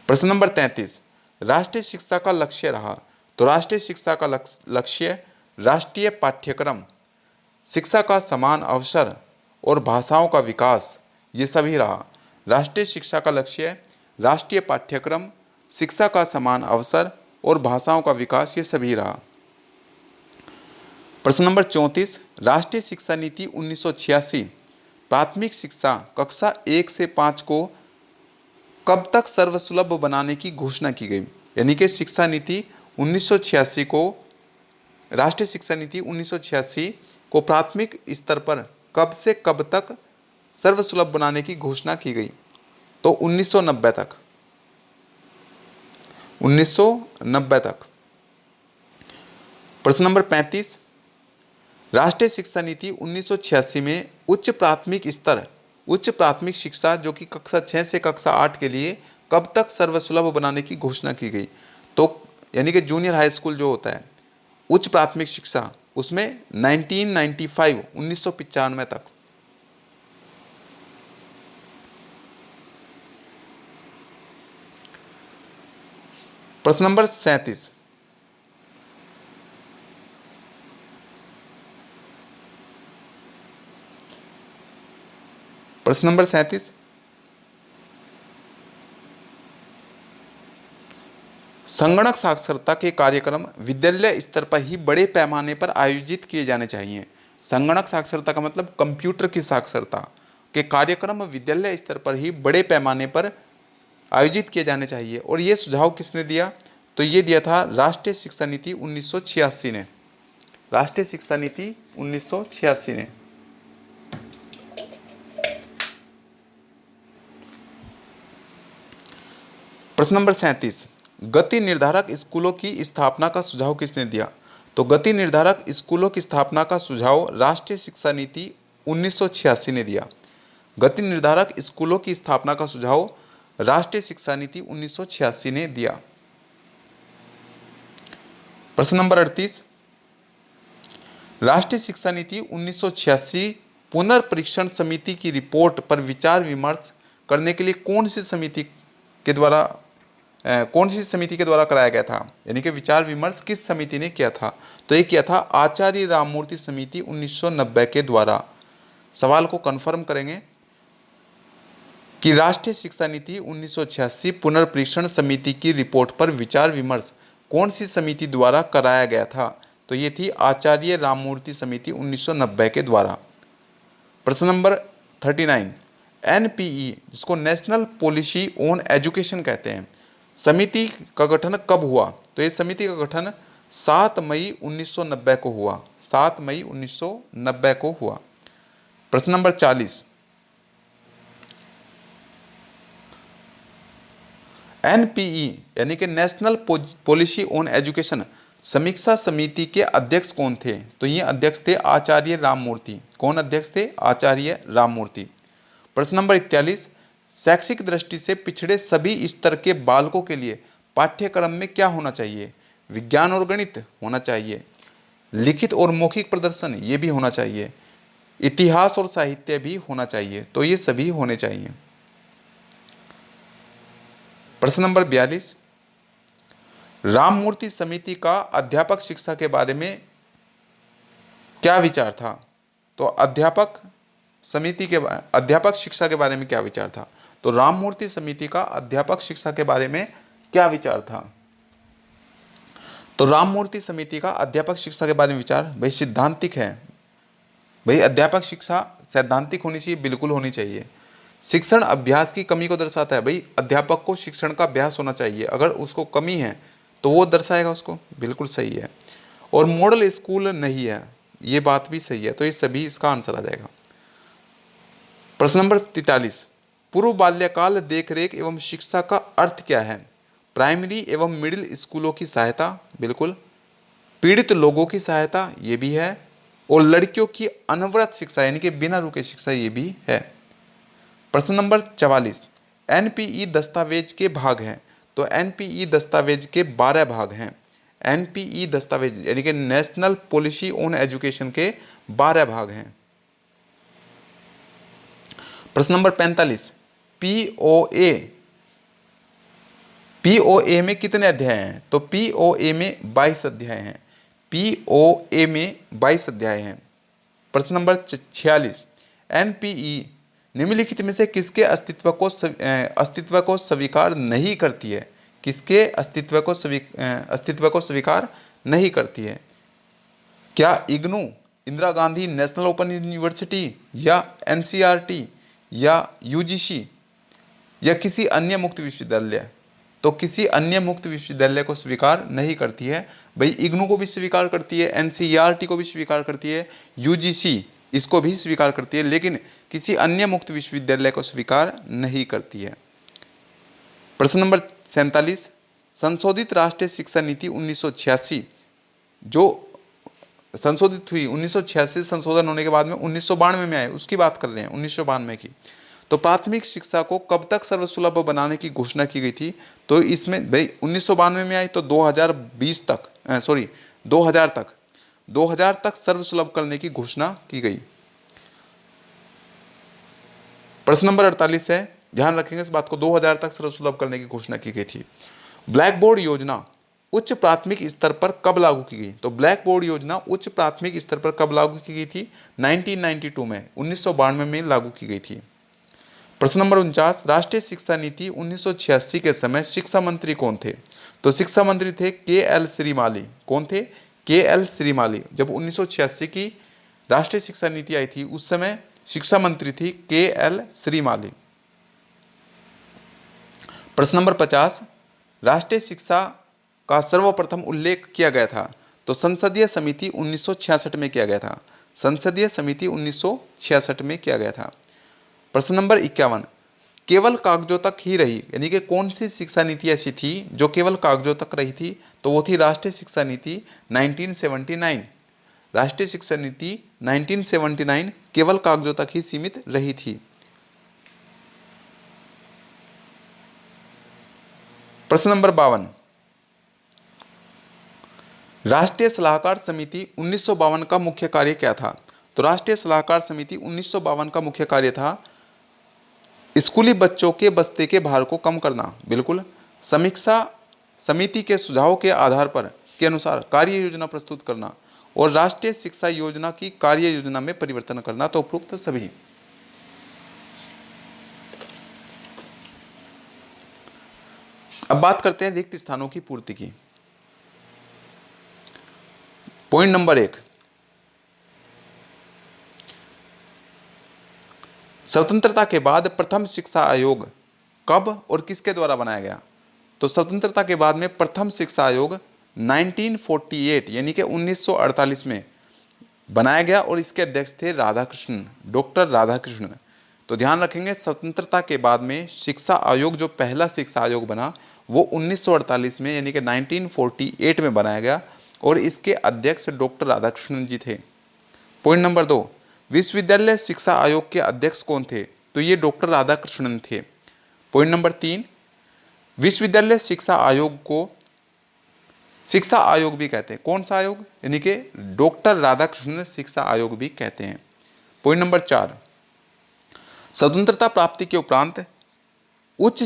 प्रश्न नंबर 33, राष्ट्रीय शिक्षा का लक्ष्य रहा। तो राष्ट्रीय शिक्षा का लक्ष्य राष्ट्रीय पाठ्यक्रम, शिक्षा का समान अवसर और भाषाओं का विकास, ये सभी रहा। राष्ट्रीय शिक्षा का लक्ष्य राष्ट्रीय पाठ्यक्रम, शिक्षा का समान अवसर और भाषाओं का विकास, ये सभी रहा। प्रश्न नंबर 34, राष्ट्रीय शिक्षा नीति 1986 प्राथमिक शिक्षा कक्षा 1 से 5 को कब तक सर्वसुलभ बनाने की घोषणा की गई। यानी कि शिक्षा नीति 1986 को, राष्ट्रीय शिक्षा नीति 1986 को प्राथमिक स्तर पर कब से कब तक सर्वसुलभ बनाने की घोषणा की गई। तो 1990 तक। 1990 तक। प्रश्न नंबर 35, राष्ट्रीय शिक्षा नीति 1986 में उच्च प्राथमिक शिक्षा जो कि कक्षा 6 से कक्षा 8 के लिए कब तक सर्वसुलभ बनाने की घोषणा की गई। तो यानी कि जूनियर हाई स्कूल जो होता है, उच्च प्राथमिक शिक्षा, उसमें 1995 तक। प्रश्न नंबर 37, प्रश्न नंबर 37, संगणक साक्षरता के कार्यक्रम विद्यालय स्तर पर ही बड़े पैमाने पर आयोजित किए जाने चाहिए। संगणक साक्षरता का मतलब कंप्यूटर की साक्षरता के कार्यक्रम विद्यालय स्तर पर ही बड़े पैमाने पर आयोजित किए जाने चाहिए। और ये सुझाव किसने दिया? तो ये दिया था राष्ट्रीय शिक्षा नीति 1986 ने। राष्ट्रीय शिक्षा नीति 1986 ने। प्रश्न नंबर 37, गति निर्धारक स्कूलों की स्थापना का सुझाव किसने दिया? तो गति निर्धारक स्कूलों की स्थापना का सुझाव राष्ट्रीय शिक्षा नीति 1986 ने दिया। गति निर्धारक स्कूलों की स्थापना का सुझाव राष्ट्रीय शिक्षा नीति 1986 ने दिया। प्रश्न नंबर 38, राष्ट्रीय शिक्षा नीति 1986 पुनर्परीक्षण समिति की रिपोर्ट पर विचार विमर्श करने के लिए कौन सी समिति के द्वारा कराया गया था? यानी कि विचार विमर्श किस समिति ने किया था? तो ये किया था आचार्य राममूर्ति समिति 1990 के द्वारा। सवाल को कंफर्म करेंगे कि राष्ट्रीय शिक्षा नीति 1986 पुनर्परीक्षण समिति की रिपोर्ट पर विचार विमर्श कौन सी समिति द्वारा कराया गया था? तो ये थी आचार्य राममूर्ति समिति 1990 के द्वारा। प्रश्न नंबर 39, एनपीई जिसको नेशनल पॉलिसी ऑन एजुकेशन कहते हैं, समिति का गठन कब हुआ? तो ये समिति का गठन 7 मई 1990 को हुआ। 7 मई 1990 को हुआ। प्रश्न नंबर 40, एनपीई यानी कि नेशनल पॉलिसी ऑन एजुकेशन समीक्षा समिति के अध्यक्ष कौन थे? तो ये अध्यक्ष थे आचार्य राममूर्ति। कौन अध्यक्ष थे? आचार्य राममूर्ति। प्रश्न नंबर 41, शैक्षिक दृष्टि से पिछड़े सभी स्तर के बालकों के लिए पाठ्यक्रम में क्या होना चाहिए? विज्ञान और गणित होना चाहिए, लिखित और मौखिक प्रदर्शन ये भी होना चाहिए, इतिहास और साहित्य भी होना चाहिए। तो ये सभी होने चाहिए। प्रश्न नंबर 42, राममूर्ति समिति का अध्यापक शिक्षा के बारे में क्या विचार था? तो अध्यापक शिक्षा के बारे में क्या विचार था? तो राममूर्ति समिति का अध्यापक शिक्षा के बारे में क्या विचार था? तो राममूर्ति समिति का अध्यापक शिक्षा के बारे में विचार भाई सिद्धांतिक है। भाई अध्यापक शिक्षा सैद्धांतिक होनी चाहिए, बिल्कुल होनी चाहिए। शिक्षण अभ्यास की कमी को दर्शाता है। भाई अध्यापक को शिक्षण का अभ्यास होना चाहिए, अगर उसको कमी है तो वो दर्शाएगा उसको, बिल्कुल सही है। और मॉडल स्कूल नहीं है, ये बात भी सही है। तो ये सभी इसका आंसर आ जाएगा। प्रश्न नंबर 43, पूर्व बाल्यकाल देखरेख एवं शिक्षा का अर्थ क्या है? प्राइमरी एवं मिडिल स्कूलों की सहायता, बिल्कुल। पीड़ित लोगों की सहायता, ये भी है। और लड़कियों की अनवरत शिक्षा यानी कि बिना रुके शिक्षा, ये भी है। प्रश्न नंबर 44, एनपीई दस्तावेज के भाग हैं। तो एनपीई दस्तावेज के 12 भाग हैं। एनपीई दस्तावेज यानी कि नेशनल पॉलिसी ऑन एजुकेशन के 12 भाग हैं। प्रश्न नंबर 45, पीओए, पीओए में कितने अध्याय हैं? तो पीओए में 22 अध्याय हैं। पीओए में 22 अध्याय हैं। प्रश्न नंबर 46, एनपीई निम्नलिखित में से किसके अस्तित्व को स्वीकार नहीं करती है? किसके अस्तित्व को स्वीकार नहीं करती है? क्या IGNOU, Indira Gandhi national open university, या एनसीईआरटी, या यूजीसी, या किसी अन्य मुक्त विश्वविद्यालय? तो किसी अन्य मुक्त विश्वविद्यालय को स्वीकार नहीं करती है। भाई इग्नू को भी स्वीकार करती है, एनसीईआरटी को भी स्वीकार करती है, यूजीसी इसको भी स्वीकार करती है, लेकिन किसी अन्य मुक्त विश्वविद्यालय को स्वीकार नहीं करती है। प्रश्न नंबर 47, संशोधित राष्ट्रीय शिक्षा नीति 1986 जो संशोधित हुई 1986 संशोधन होने के बाद में 1992 में आए, उसकी बात कर रहे हैं, 1992 की। तो प्राथमिक शिक्षा को कब तक सर्वसुलभ बनाने की घोषणा की गई थी? तो इसमें भाई 1992 में आई तो 2020 तक, 2000 तक सर्वसुलभ करने की घोषणा की गई। प्रश्न नंबर 48 है, ध्यान रखेंगे इस बात को, 2000 तक सर्वसुलभ करने की घोषणा की गई थी। ब्लैक बोर्ड योजना उच्च प्राथमिक स्तर पर कब लागू की गई? तो ब्लैक बोर्ड योजना उच्च प्राथमिक स्तर पर कब लागू की गई थी? 1992 में, 1992 में लागू की गई थी। प्रश्न नंबर 49, राष्ट्रीय शिक्षा नीति 1986 के समय शिक्षा मंत्री कौन थे? तो शिक्षा मंत्री थे के.एल. श्रीमाली। कौन थे? के.एल. श्रीमाली। जब 1986 की राष्ट्रीय शिक्षा नीति आई थी उस समय शिक्षा मंत्री थी के.एल. श्रीमाली। प्रश्न नंबर 50, राष्ट्रीय शिक्षा का सर्वप्रथम उल्लेख किया गया था? तो संसदीय समिति 1966 में किया गया था। संसदीय समिति 1966 में किया गया था। प्रश्न नंबर 51, केवल कागजों तक ही रही, यानी कि कौन सी शिक्षा नीति ऐसी थी जो केवल कागजों तक रही थी? तो वो थी राष्ट्रीय शिक्षा नीति 1979। राष्ट्रीय शिक्षा नीति 1979 केवल कागजों तक ही सीमित रही थी। प्रश्न नंबर 52, राष्ट्रीय सलाहकार समिति 1952 का मुख्य कार्य क्या था? तो राष्ट्रीय सलाहकार समिति 1952 का मुख्य कार्य था स्कूली बच्चों के बस्ते के भार को कम करना, बिल्कुल। समीक्षा समिति के सुझाव के आधार पर के अनुसार कार्य योजना प्रस्तुत करना और राष्ट्रीय शिक्षा योजना की कार्य योजना में परिवर्तन करना। तो उपरोक्त सभी। अब बात करते हैं रिक्त स्थानों की पूर्ति की। पॉइंट नंबर 1, स्वतंत्रता के बाद प्रथम शिक्षा आयोग कब और किसके द्वारा बनाया गया? तो स्वतंत्रता के बाद में प्रथम शिक्षा आयोग 1948 यानी कि 1948 में बनाया गया और इसके अध्यक्ष थे राधाकृष्णन, डॉक्टर राधाकृष्णन। तो ध्यान रखेंगे, स्वतंत्रता के बाद में शिक्षा आयोग जो पहला शिक्षा आयोग बना वो 1948 में यानी कि 1948 में बनाया गया और इसके अध्यक्ष डॉक्टर राधाकृष्णन जी थे। पॉइंट नंबर 2, विश्वविद्यालय शिक्षा आयोग के अध्यक्ष कौन थे? तो ये डॉक्टर राधाकृष्णन थे। पॉइंट नंबर 3, विश्वविद्यालय शिक्षा आयोग को शिक्षा आयोग भी कहते हैं। कौन सा आयोग? यानी कि डॉक्टर राधाकृष्णन शिक्षा आयोग भी कहते हैं। पॉइंट नंबर 4, स्वतंत्रता प्राप्ति के उपरांत उच्च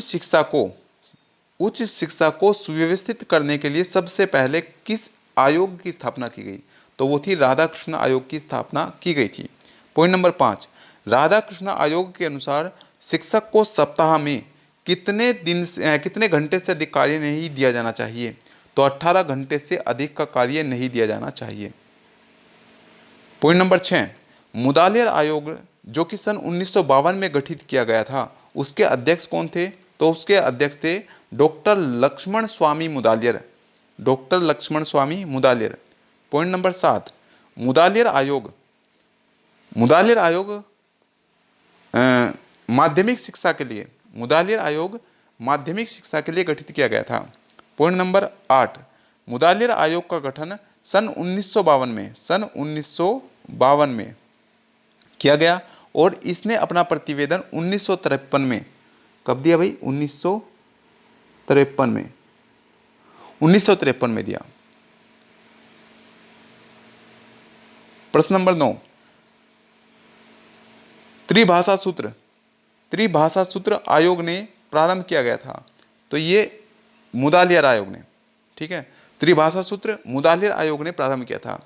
शिक्षा को सुव्यवस्थित करने के लिए सबसे पहले किस आयोग की स्थापना की गई? तो वो थी राधाकृष्ण आयोग की स्थापना की गई थी। पॉइंट नंबर 5, राधाकृष्ण आयोग के अनुसार शिक्षक को सप्ताह में कितने घंटे से अधिक कार्य नहीं दिया जाना चाहिए? तो 18 घंटे से अधिक का कार्य नहीं दिया जाना चाहिए। पॉइंट नंबर 6, मुदालियर आयोग जो कि सन 1952 में गठित किया गया था उसके अध्यक्ष कौन थे? तो उसके अध्यक्ष थे डॉक्टर लक्ष्मण स्वामी मुदालियर, डॉक्टर लक्ष्मण स्वामी मुदालियर। पॉइंट नंबर 7, मुदालियर आयोग माध्यमिक शिक्षा के लिए, मुदालियर आयोग माध्यमिक शिक्षा के लिए गठित किया गया था। पॉइंट नंबर 8, मुदालिर आयोग का गठन सन 1952 में, सन 1952 में किया गया और इसने अपना प्रतिवेदन 1953 में, कब दिया भाई? 1953 में, 1953 में दिया। प्रश्न नंबर 9, त्रिभाषा सूत्र, त्रिभाषा सूत्र आयोग ने प्रारंभ किया गया था, तो ये मुदालियर आयोग ने, ठीक है, त्रिभाषा सूत्र मुदालियर आयोग ने प्रारंभ किया था।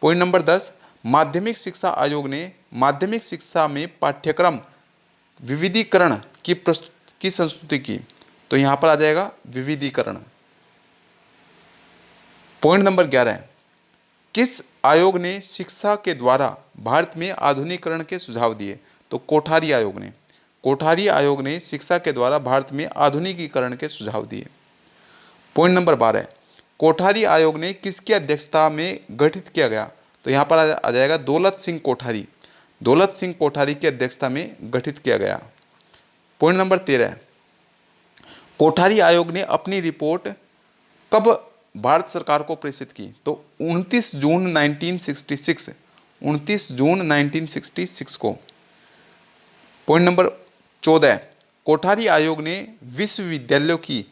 पॉइंट नंबर 10, माध्यमिक शिक्षा आयोग ने माध्यमिक शिक्षा में पाठ्यक्रम विविधीकरण की संस्तुति की, तो यहां पर आ जाएगा विविधीकरण। पॉइंट नंबर 11, किस आयोग ने शिक्षा के द्वारा भारत में आधुनिकीकरण के सुझाव दिए? तो कोठारी आयोग ने, कोठारी आयोग ने शिक्षा के द्वारा भारत में आधुनिकीकरण के सुझाव दिए। पॉइंट नंबर 12, कोठारी आयोग ने किसकी अध्यक्षता में गठित किया गया? तो यहां पर आ जाएगा दौलत सिंह कोठारी, दौलत सिंह कोठारी की अध्यक्षता में गठित किया गया। पॉइंट नंबर 13, कोठारी आयोग ने अपनी रिपोर्ट कब भारत सरकार को प्रेषित की? तो 29 जून 1966, 29 जून 1966 को। पॉइंट नंबर 14, कोठारी आयोग ने विश्वविद्यालयों की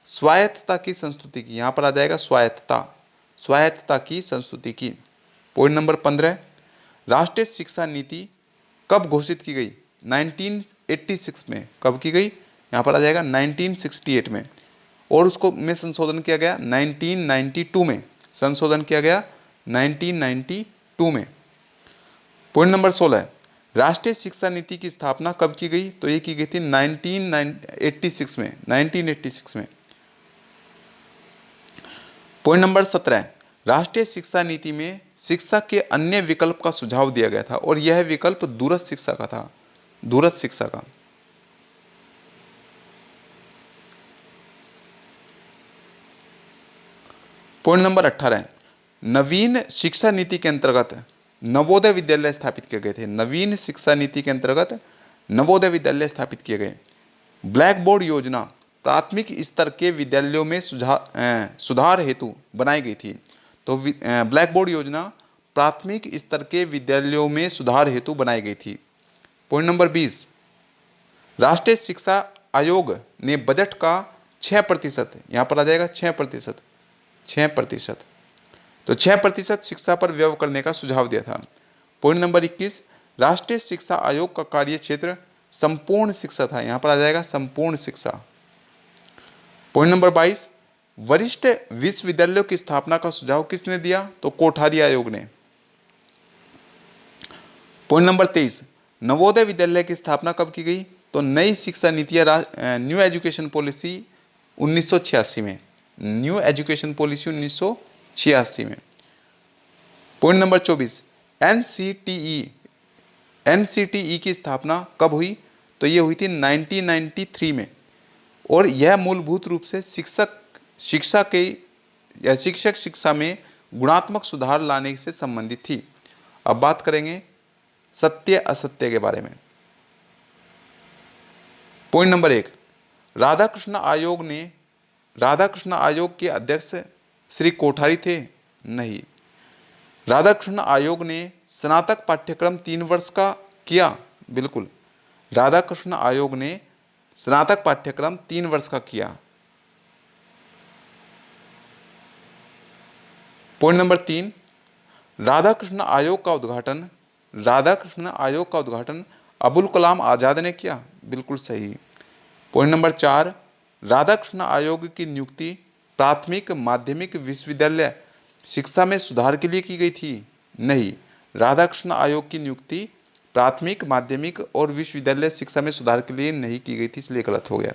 स्वायत्तता की संस्तुति की, यहां पर आ जाएगा स्वायत्तता, स्वायत्तता की संस्तुति की। पॉइंट नंबर 15, राष्ट्रीय शिक्षा नीति कब घोषित की गई? 1986 में। कब की गई? यहां पर आ जाएगा 1968 में, और उसको में संशोधन किया गया 1992 में, संशोधन किया गया 1992 में। पॉइंट नंबर 16, राष्ट्रीय शिक्षा नीति की स्थापना कब की गई? तो ये की गई थी 1986 में, 1986 में। पॉइंट नंबर 17, राष्ट्रीय शिक्षा नीति में शिक्षा के अन्य विकल्प का सुझाव दिया गया था, और यह विकल्प दूरस्थ शिक्षा का था, दूरस्थ शिक्षा का। पॉइंट नंबर 18, नवीन शिक्षा नीति के अंतर्गत नवोदय विद्यालय स्थापित किए गए थे, नवीन शिक्षा नीति के अंतर्गत नवोदय विद्यालय स्थापित किए गए। ब्लैक बोर्ड योजना प्राथमिक स्तर के विद्यालयों में सुधार हेतु बनाई गई थी, तो ब्लैक बोर्ड योजना प्राथमिक स्तर के विद्यालयों में सुधार हेतु बनाई गई थी। पॉइंट नंबर 20, राष्ट्रीय शिक्षा आयोग ने बजट का 6%, यहां पर आ जाएगा 6%, 6%, तो 6% शिक्षा पर व्यय करने का सुझाव दिया था। पॉइंट नंबर 21, राष्ट्रीय शिक्षा आयोग का कार्य क्षेत्र संपूर्ण शिक्षा था, यहां पर आ जाएगा संपूर्ण शिक्षा। पॉइंट नंबर 22, वरिष्ठ विश्वविद्यालयों की स्थापना का सुझाव किसने दिया? तो कोठारी आयोग ने। पॉइंट नंबर 23, नवोदय विद्यालय की स्थापना कब की गई? तो नई शिक्षा नीति या न्यू एजुकेशन पॉलिसी 1986 में, न्यू एजुकेशन पॉलिसी 1986 में। पॉइंट नंबर 24, एनसीटीई की स्थापना कब हुई? तो ये हुई थी 1993 में, और यह मूलभूत रूप से शिक्षक शिक्षा में गुणात्मक सुधार लाने से संबंधित थी। अब बात करेंगे सत्य असत्य के बारे में। पॉइंट नंबर 1, राधाकृष्ण आयोग के अध्यक्ष श्री कोठारी थे? नहीं। राधाकृष्ण आयोग ने स्नातक पाठ्यक्रम 3 वर्ष का किया? बिल्कुल, राधाकृष्ण आयोग ने स्नातक पाठ्यक्रम 3 वर्ष का किया। पॉइंट नंबर 3, राधाकृष्ण आयोग का उद्घाटन अबुल कलाम आजाद ने किया? बिल्कुल सही। पॉइंट नंबर 4, राधाकृष्ण आयोग की नियुक्ति प्राथमिक माध्यमिक विश्वविद्यालय शिक्षा में सुधार के लिए की गई थी? नहीं, राधाकृष्ण आयोग की नियुक्ति प्राथमिक माध्यमिक और विश्वविद्यालय शिक्षा में सुधार के लिए नहीं की गई थी, इसलिए गलत हो गया।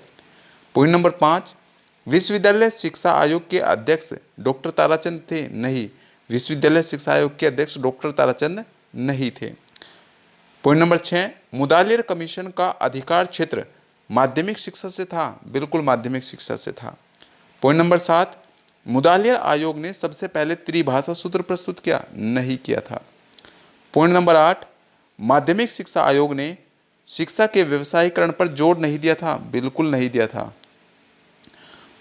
पॉइंट नंबर 5, विश्वविद्यालय शिक्षा आयोग के अध्यक्ष डॉक्टर ताराचंद थे? नहीं, विश्वविद्यालय शिक्षा आयोग के अध्यक्ष डॉक्टर ताराचंद नहीं थे। पॉइंट नंबर 6, मुदालियर कमीशन का अधिकार क्षेत्र माध्यमिक शिक्षा से था? बिल्कुल माध्यमिक शिक्षा से था। पॉइंट नंबर 7, मुदालियर आयोग ने सबसे पहले त्रिभाषा सूत्र प्रस्तुत किया? नहीं किया था। पॉइंट नंबर 8, माध्यमिक शिक्षा आयोग ने शिक्षा के व्यवसायीकरण पर जोर नहीं दिया था? बिल्कुल नहीं दिया था।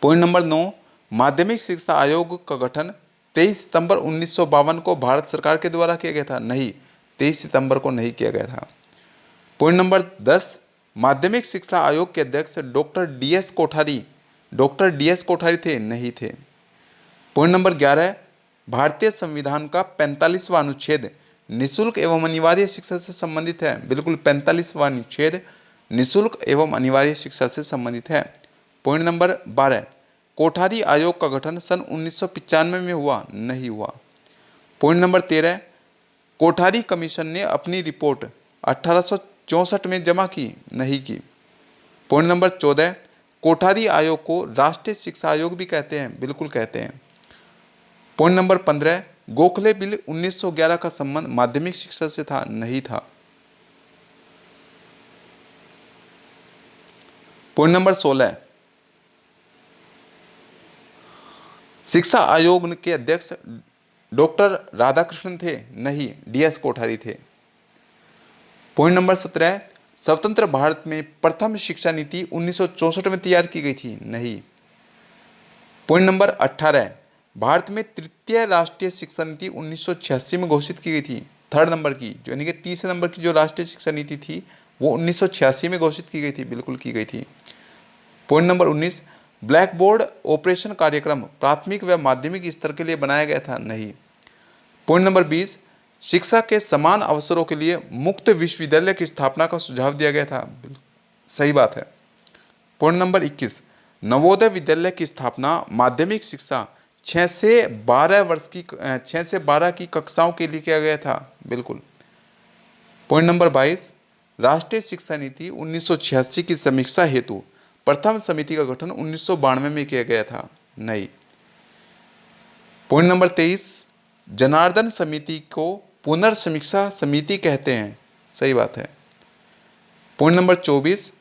पॉइंट नंबर 9, माध्यमिक शिक्षा आयोग का गठन 23 सितंबर 1952 को भारत सरकार के द्वारा किया गया था? नहीं, 23 सितंबर को नहीं किया गया था। पॉइंट नंबर 10, माध्यमिक शिक्षा आयोग के अध्यक्ष डॉक्टर डी.एस. कोठारी थे? नहीं थे। पॉइंट नंबर 11, भारतीय संविधान का 45वां अनुच्छेद निःशुल्क एवं अनिवार्य शिक्षा से संबंधित है? बिल्कुल, 45वां अनुच्छेद निःशुल्क एवं अनिवार्य शिक्षा से संबंधित है। पॉइंट नंबर 12, कोठारी आयोग का गठन सन 1995 में हुआ? नहीं हुआ। पॉइंट नंबर 13, कोठारी कमीशन ने अपनी रिपोर्ट 1864 में जमा की? नहीं की। पॉइंट नंबर 14, कोठारी आयोग को राष्ट्रीय शिक्षा आयोग भी कहते हैं? बिल्कुल कहते हैं। पॉइंट नंबर 15, गोखले बिल 1911 का संबंध माध्यमिक शिक्षा से था? नहीं था। पॉइंट नंबर 16, शिक्षा आयोग के अध्यक्ष डॉक्टर राधाकृष्णन थे? नहीं, डी.एस. कोठारी थे। पॉइंट नंबर 17, स्वतंत्र भारत में प्रथम शिक्षा नीति 1964 में तैयार की गई थी? नहीं। पॉइंट नंबर 18, भारत में तृतीय राष्ट्रीय शिक्षा नीति 1986 में घोषित की गई थी? थर्ड नंबर की, जो यानी कि तीसरे नंबर की जो राष्ट्रीय शिक्षा नीति थी वो 1986 में घोषित की गई थी? बिल्कुल की गई थी। Point number 19, black board operation कार्यक्रम प्राथमिक व माध्यमिक स्तर के लिए बनाया गया था? नहीं। पॉइंट नंबर 20, शिक्षा के समान अवसरों के लिए मुक्त विश्वविद्यालय की स्थापना का सुझाव दिया गया था? सही बात है। पॉइंट नंबर 21, नवोदय विद्यालय की स्थापना माध्यमिक शिक्षा 6 से 12 की कक्षाओं के लिए किया गया था? बिल्कुल। पॉइंट नंबर 22, राष्ट्रीय शिक्षा नीति 1986 की समीक्षा हेतु प्रथम समिति का गठन 1992 में किया गया था? नहीं। पॉइंट नंबर 23, जनार्दन समिति को पुनर्समीक्षा समिति कहते हैं? सही बात है। पॉइंट नंबर 24,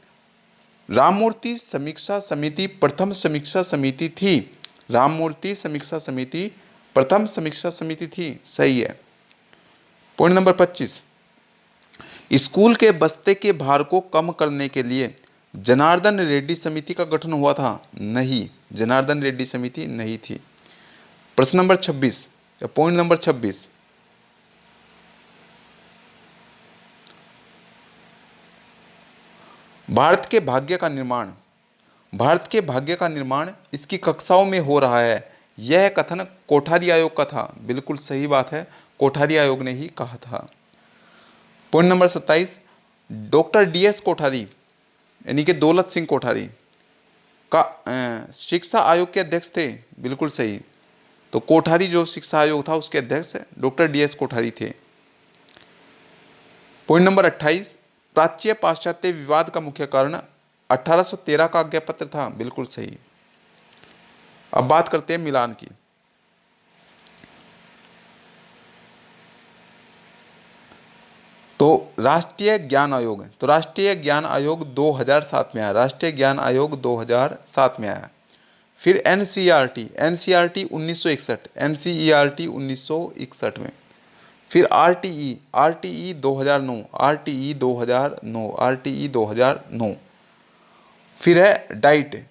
राममूर्ति समीक्षा समिति प्रथम समीक्षा समिति थी? राममूर्ति समीक्षा समिति प्रथम समीक्षा समिति थी? सही है। पॉइंट नंबर 25, स्कूल के बस्ते के भार को कम करने के लिए जनार्दन रेड्डी समिति का गठन हुआ था? नहीं, जनार्दन रेड्डी समिति नहीं थी। प्रश्न नंबर 26 या पॉइंट नंबर 26, भारत के भाग्य का निर्माण इसकी कक्षाओं में हो रहा है, यह कथन कोठारी आयोग का था? बिल्कुल सही बात है, कोठारी आयोग ने ही कहा था। Point number 27, doctor DS. Kothari यानी कि दौलत सिंह कोठारी का शिक्षा आयोग के अध्यक्ष थे? बिल्कुल सही। तो कोठारी जो शिक्षा आयोग था उसके अध्यक्ष डॉक्टर डी.एस. कोठारी थे। पॉइंट नंबर 28, प्राच्य पाश्चात्य विवाद का मुख्य कारण 1813 का आज्ञापत्र था? बिल्कुल सही। अब बात करते हैं मिलान की। तो राष्ट्रीय ज्ञान आयोग 2007 में आया, राष्ट्रीय ज्ञान आयोग 2007 में आया। फिर एनसीईआरटी 1961 में। फिर आरटीई 2009। फिर है डाइट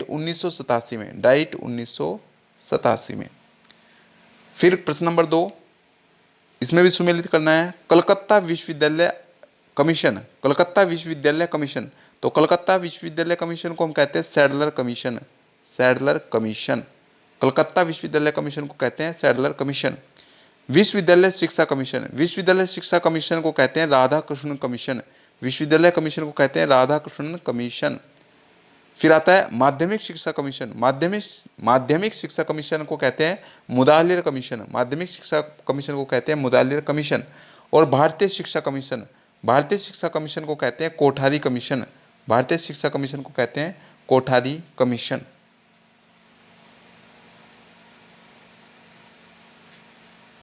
1987 में। फिर प्रश्न नंबर 2, इसमें भी सुमेलित करना है, कलकत्ता विश्वविद्यालय कमीशन। तो कलकत्ता विश्वविद्यालय कमीशन को हम कहते हैं सैडलर कमीशन। कलकत्ता विश्वविद्यालय कमीशन को कहते हैं सैडलर कमीशन। विश्वविद्यालय शिक्षा कमीशन को कहते हैं राधाकृष्णन कमीशन। विश्वविद्यालय कमीशन को कहते हैं राधाकृष्णन कमीशन। फिर आता है माध्यमिक शिक्षा कमीशन। माध्यमिक शिक्षा कमीशन को कहते हैं मुदालिर कमीशन। माध्यमिक शिक्षा कमीशन को कहते हैं मुदालिर कमीशन। और भारतीय शिक्षा कमीशन को कहते हैं कोठारी कमीशन। भारतीय शिक्षा कमीशन को कहते हैं कोठारी कमीशन।